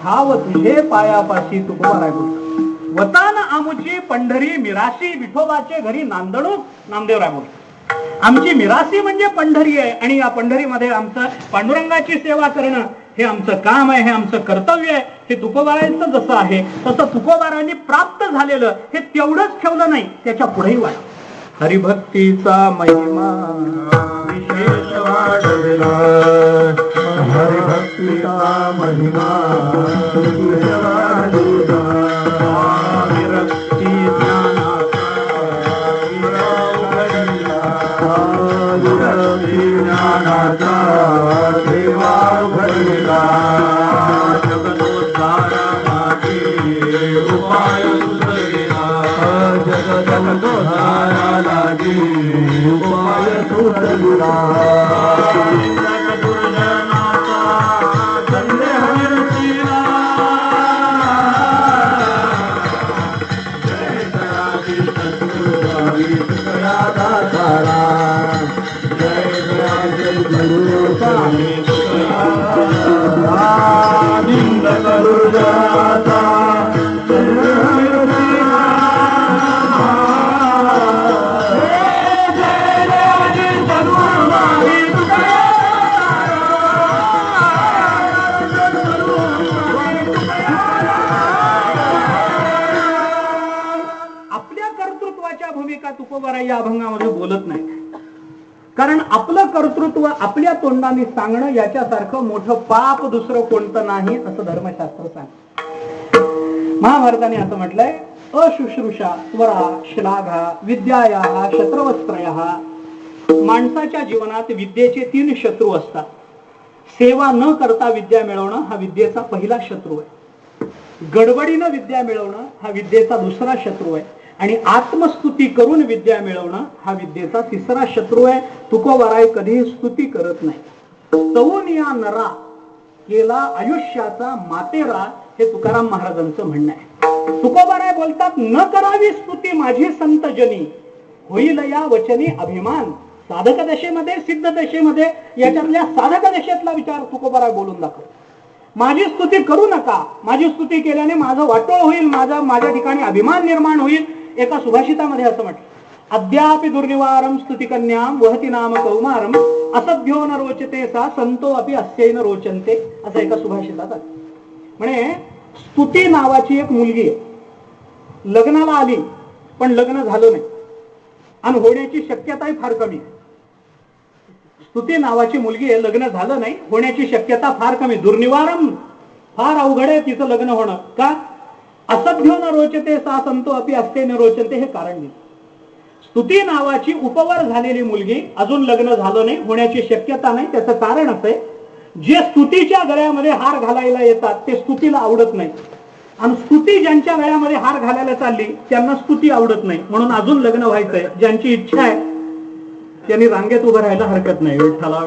ठाव तुझे पायापाशी. तुकोबाराय बोलतात. वतान आमुची पंढरी मिराशी विठोबाचे घरी नांदणू. नामदेवराय बोलतात आमची मिरासी म्हणजे पंढरी आहे आणि या पंढरीमध्ये आमचं पांडुरंगाची सेवा करणं हे आमचं काम आहे, हे आमचं कर्तव्य आहे. हे तुकोबारायांचं जसं आहे तसं तुकोबारायांनी प्राप्त झालेलं हे तेवढंच ठेवलं नाही, त्याच्या पुढेही वाढ. हरिभक्तीचा महिमा विशेष वाढविला. हरिभक्तीचा महिमा विरक्ती ज्ञानाचा सेवा घडविला. जगदोद्धारासाठी उपाय सुचविला. जगदोद्धारासाठी उपाय सुचविला. तुकोबाराय या अभंगामध्ये बोलत नाही, कारण आपलं कर्तृत्व आपल्या तोंडाने सांगणं याच्यासारखं मोठं पाप दुसरं कोणतं नाही असं धर्मशास्त्र सांग. महाभारताने असं म्हटलंय अशुश्रूषा स्वरा श्लाघा विद्याया शत्रवस्त्रया. माणसाच्या जीवनात विद्येचे 3 शत्रू असतात. सेवा न करता विद्या मिळवणं हा विद्येचा पहिला शत्रू आहे. गडबडीनं विद्या मिळवणं हा विद्येचा दुसरा शत्रू आहे आणि आत्मस्तुती करून विद्या मिळवणं हा विद्येचा तिसरा शत्रू आहे. तुकोबाराय कधीही स्तुती करत नाही. तवून या नरा केला आयुष्याचा मातेरा हे तुकाराम महाराजांचं म्हणणं आहे. तुकोबाराय बोलतात, न करावी स्तुती माझी संत जनी, होईल या वचनी अभिमान. साधक दशेमध्ये, सिद्ध दशेमध्ये, याच्यातल्या साधक दशेतला विचार तुकोबाराय बोलून दाखव. माझी स्तुती करू नका, माझी स्तुती केल्याने माझं वाटोळ होईल, माझ्या ठिकाणी अभिमान निर्माण होईल. एका सुभाषितामध्ये असं म्हटलं, अद्यापि दुर्निवारम स्तुती कन्याम वहती नाम कौमारम असभ्यो न रोचते सा संतो अपि अस्यैन रोचन्ते, असं एका सुभाषितात आहे. म्हणे स्तुती नावाची एक मुलगी आहे, लग्नाला आली पण लग्न झालं नाही आणि होण्याची शक्यताही फार कमी. स्तुती नावाची मुलगी आहे, लग्न झालं नाही, होण्याची शक्यता फार कमी. दुर्निवारम, फार अवघड आहे तिचं लग्न होणं. का? असभ्यो न रोचते सा संतो अपि अस्यैन रोचन्ते, हे कारण नाही. स्तुती नावाची उपवर झालेली मुलगी, अजून लग्न झालं नाही, होण्याची शक्यता नाही. त्याचं कारण असं आहे, जे स्तुतीच्या गळ्यामध्ये हार घालायला येतात ते स्तुतीला आवडत नाही, आणि स्तुती ज्यांच्या गळ्यामध्ये हार घालायला चालली त्यांना स्तुती आवडत नाही. म्हणून अजून लग्न व्हायचंय, ज्यांची इच्छा आहे त्यांनी रांगेत उभं राहायला हरकत नाही. विठ्ठला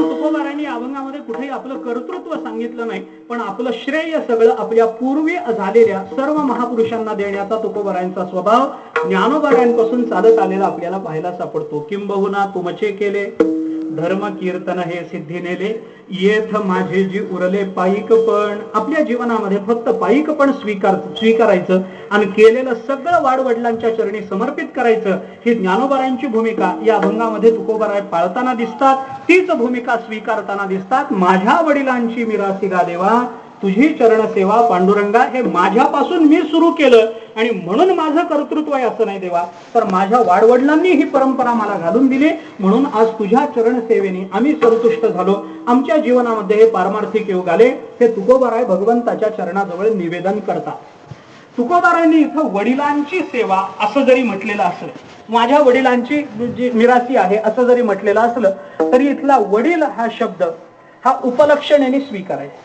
तुकोबारांनी अभंगामध्ये कुठेही आपलं कर्तृत्व सांगितलं नाही, पण आपलं श्रेय सगळं आपल्या पूर्वी झालेल्या सर्व महापुरुषांना देण्याचा तुकोबारांचा स्वभाव ज्ञानोबारांपासून चालत आलेला आपल्याला पाहायला सापडतो. किंबहुना तुमचे केले धर्म कीर्तन हे सिद्धी नेले, येथ माझे जी उरले पायिकपण. आपल्या जीवनामध्ये फक्त पायिकपण स्वीकारायचं आणि केलेलं सगळं वाडवडिलांच्या चरणी समर्पित करायचं, ही ज्ञानोबारांची भूमिका या अभंगामध्ये तुकोबाराय पाळताना दिसतात. तीच भूमिका स्वीकारताना दिसतात. माझ्या वडिलांची मिरासी गा देवा, तुझी चरण सेवा पांडुरंगा, हे माझ्यापासून मी सुरू केलं आणि म्हणून माझं कर्तृत्व आहे असं नाही देवा, तर माझ्या वाडवडिलांनी ही परंपरा मला घालून दिली, म्हणून आज तुझ्या चरण सेवेने आम्ही संतुष्ट झालो. आमच्या जीवनामध्ये हे पारमार्थिक योग आले. हे तुकोबाराय भगवंताच्या चरणाजवळ निवेदन करतात. तुकोबारायांनी इथं वडिलांची सेवा असं जरी म्हटलेलं असलं, माझ्या वडिलांची जी मिरासी आहे असं जरी म्हटलेलं असलं, तरी इथला वडील हा शब्द हा उपलक्षणाने स्वीकारायचा.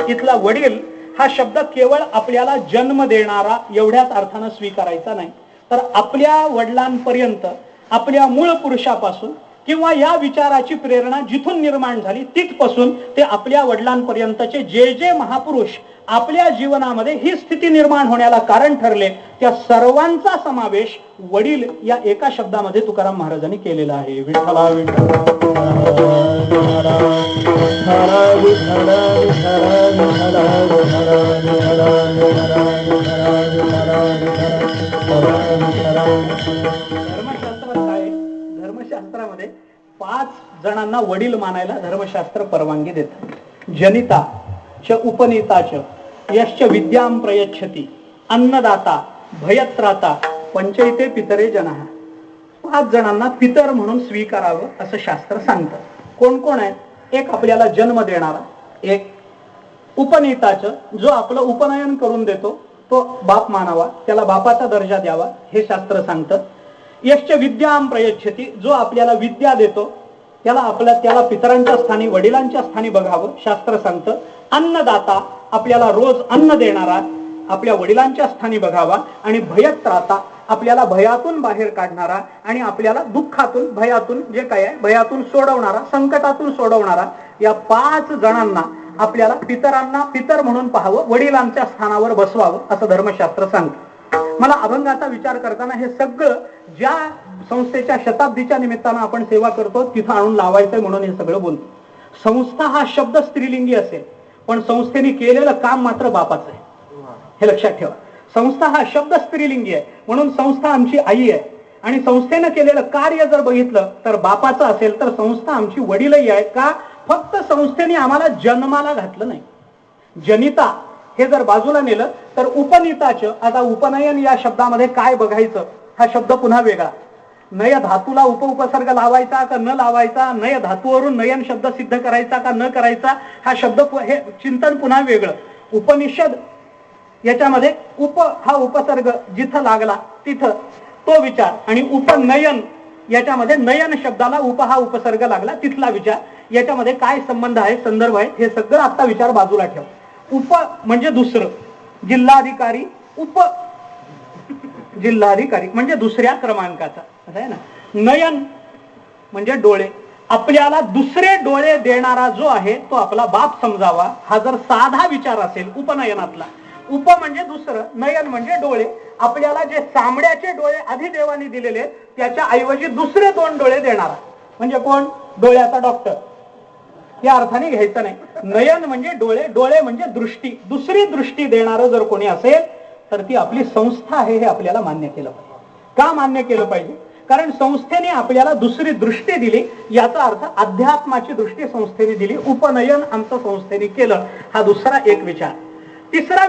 इथला वडील हा शब्द केवळ आपल्याला जन्म देणारा एवढ्याच अर्थानं स्वीकारायचा नाही, तर आपल्या वडिलांपर्यंत, आपल्या मूळ पुरुषापासून किंवा या विचाराची प्रेरणा जिथून निर्माण झाली तिथपासून ते आपल्या वडिलांपर्यंतचे जे जे महापुरुष आपल्या जीवनामध्ये ही स्थिती निर्माण होण्याला कारण ठरले, त्या सर्वांचा समावेश वडील या एका शब्दामध्ये तुकाराम महाराजांनी केलेला आहे. विठ्ठला विठ्ठला धर्मशास्त्रात काय? धर्मशास्त्रामध्ये 5 जणांना वडील मानायला धर्मशास्त्र परवानगी देतं. जनिता च उपनीता च यश्च विद्यां प्रयच्छति अन्नदाता भयत्राता पंचैते पितरे जनः. 5 जणांना पितर म्हणून स्वीकारावं असं शास्त्र सांगतं. कोण कोण आहेत? एक आपल्याला जन्म देणारा, एक उपनीताच जो आपलं उपनयन करून देतो तो बाप मानावा, त्याला बापाचा दर्जा द्यावा हे शास्त्र सांगतं. यश्च विद्यां प्रयच्छति, जो आपल्याला विद्या देतो त्याला पितरांच्या स्थानी, वडिलांच्या स्थानी बघावं शास्त्र सांगतं. अन्नदाता, आपल्याला रोज अन्न देणारा आपल्या वडिलांच्या स्थानी बघावा. आणि भयत्राता, आपल्याला भयातून बाहेर काढणारा आणि आपल्याला दुःखातून, भयातून, जे काय आहे भयातून सोडवणारा, संकटातून सोडवणारा, या 5 जणांना आपल्याला पितरांना पितर म्हणून पाहावं, वडिलांच्या स्थानावर बसवावं असं धर्मशास्त्र सांगतं. मला अभंगाचा विचार करताना हे सगळं ज्या संस्थेच्या शताब्दीच्या निमित्तानं आपण सेवा करतो तिथं आणून लावायचंय म्हणून हे सगळं बोलतो. संस्था हा शब्द स्त्रीलिंगी असेल, पण संस्थेने केलेलं काम मात्र बापाचं आहे, हे लक्षात ठेवा. संस्था हा शब्द स्त्रीलिंगी आहे, म्हणून संस्था आमची आई आहे. आणि संस्थेनं केलेलं कार्य जर बघितलं तर बापाचं असेल, तर संस्था आमची वडीलही आहे. का? फक्त संस्थेने आम्हाला जन्माला घातलं नाही. जनिता हे जर बाजूला नेलं तर उपनीताचं, आता उपनयन या शब्दामध्ये काय बघायचं हा शब्द पुन्हा वेगळा. नय धातूला उपसर्ग लावायचा का न लावायचा, नय धातूवरून नयन शब्द सिद्ध करायचा का न करायचा, हा शब्द हे चिंतन पुन्हा वेगळं. उपनिषद याच्यामध्ये उप हा उपसर्ग जिथं लागला तिथं तो विचार, आणि उपनयन याच्यामध्ये नयन शब्दाला उप हा उपसर्ग लागला तिथला विचार, याच्यामध्ये काय संबंध आहे, संदर्भ आहे, हे सगळं आता विचार बाजूला ठेव. उप म्हणजे दुसरं, जिल्हाधिकारी उप जिल्हाधिकारी म्हणजे दुसऱ्या क्रमांकाचा, असं आहे ना. नयन म्हणजे डोळे. आपल्याला दुसरे डोळे देणारा जो आहे तो आपला बाप समजावा. हा जर साधा विचार असेल उपनयनातला, उप म्हणजे दुसरं, नयन म्हणजे डोळे. आपल्याला जे चामड्याचे डोळे आधी देवाने दिलेले त्याच्या ऐवजी दुसरे 2 डोळे देणारा म्हणजे कोण? डोळ्याचा डॉक्टर. या अर्थाने घ्यायचं नाही. नयन म्हणजे डोळे, डोळे म्हणजे दृष्टी. दुसरी दृष्टी देणारं जर कोणी असेल तर ती आपली संस्था आहे, हे आपल्याला मान्य केलं पाहिजे. का मान्य केलं पाहिजे? कारण संस्थेने आपल्याला दुसरी दृष्टी दिली. याचा अर्थ अध्यात्माची दृष्टी संस्थेने दिली. उपनयन आमचं संस्थेने केलं. हा दुसरा एक विचार. तिसरा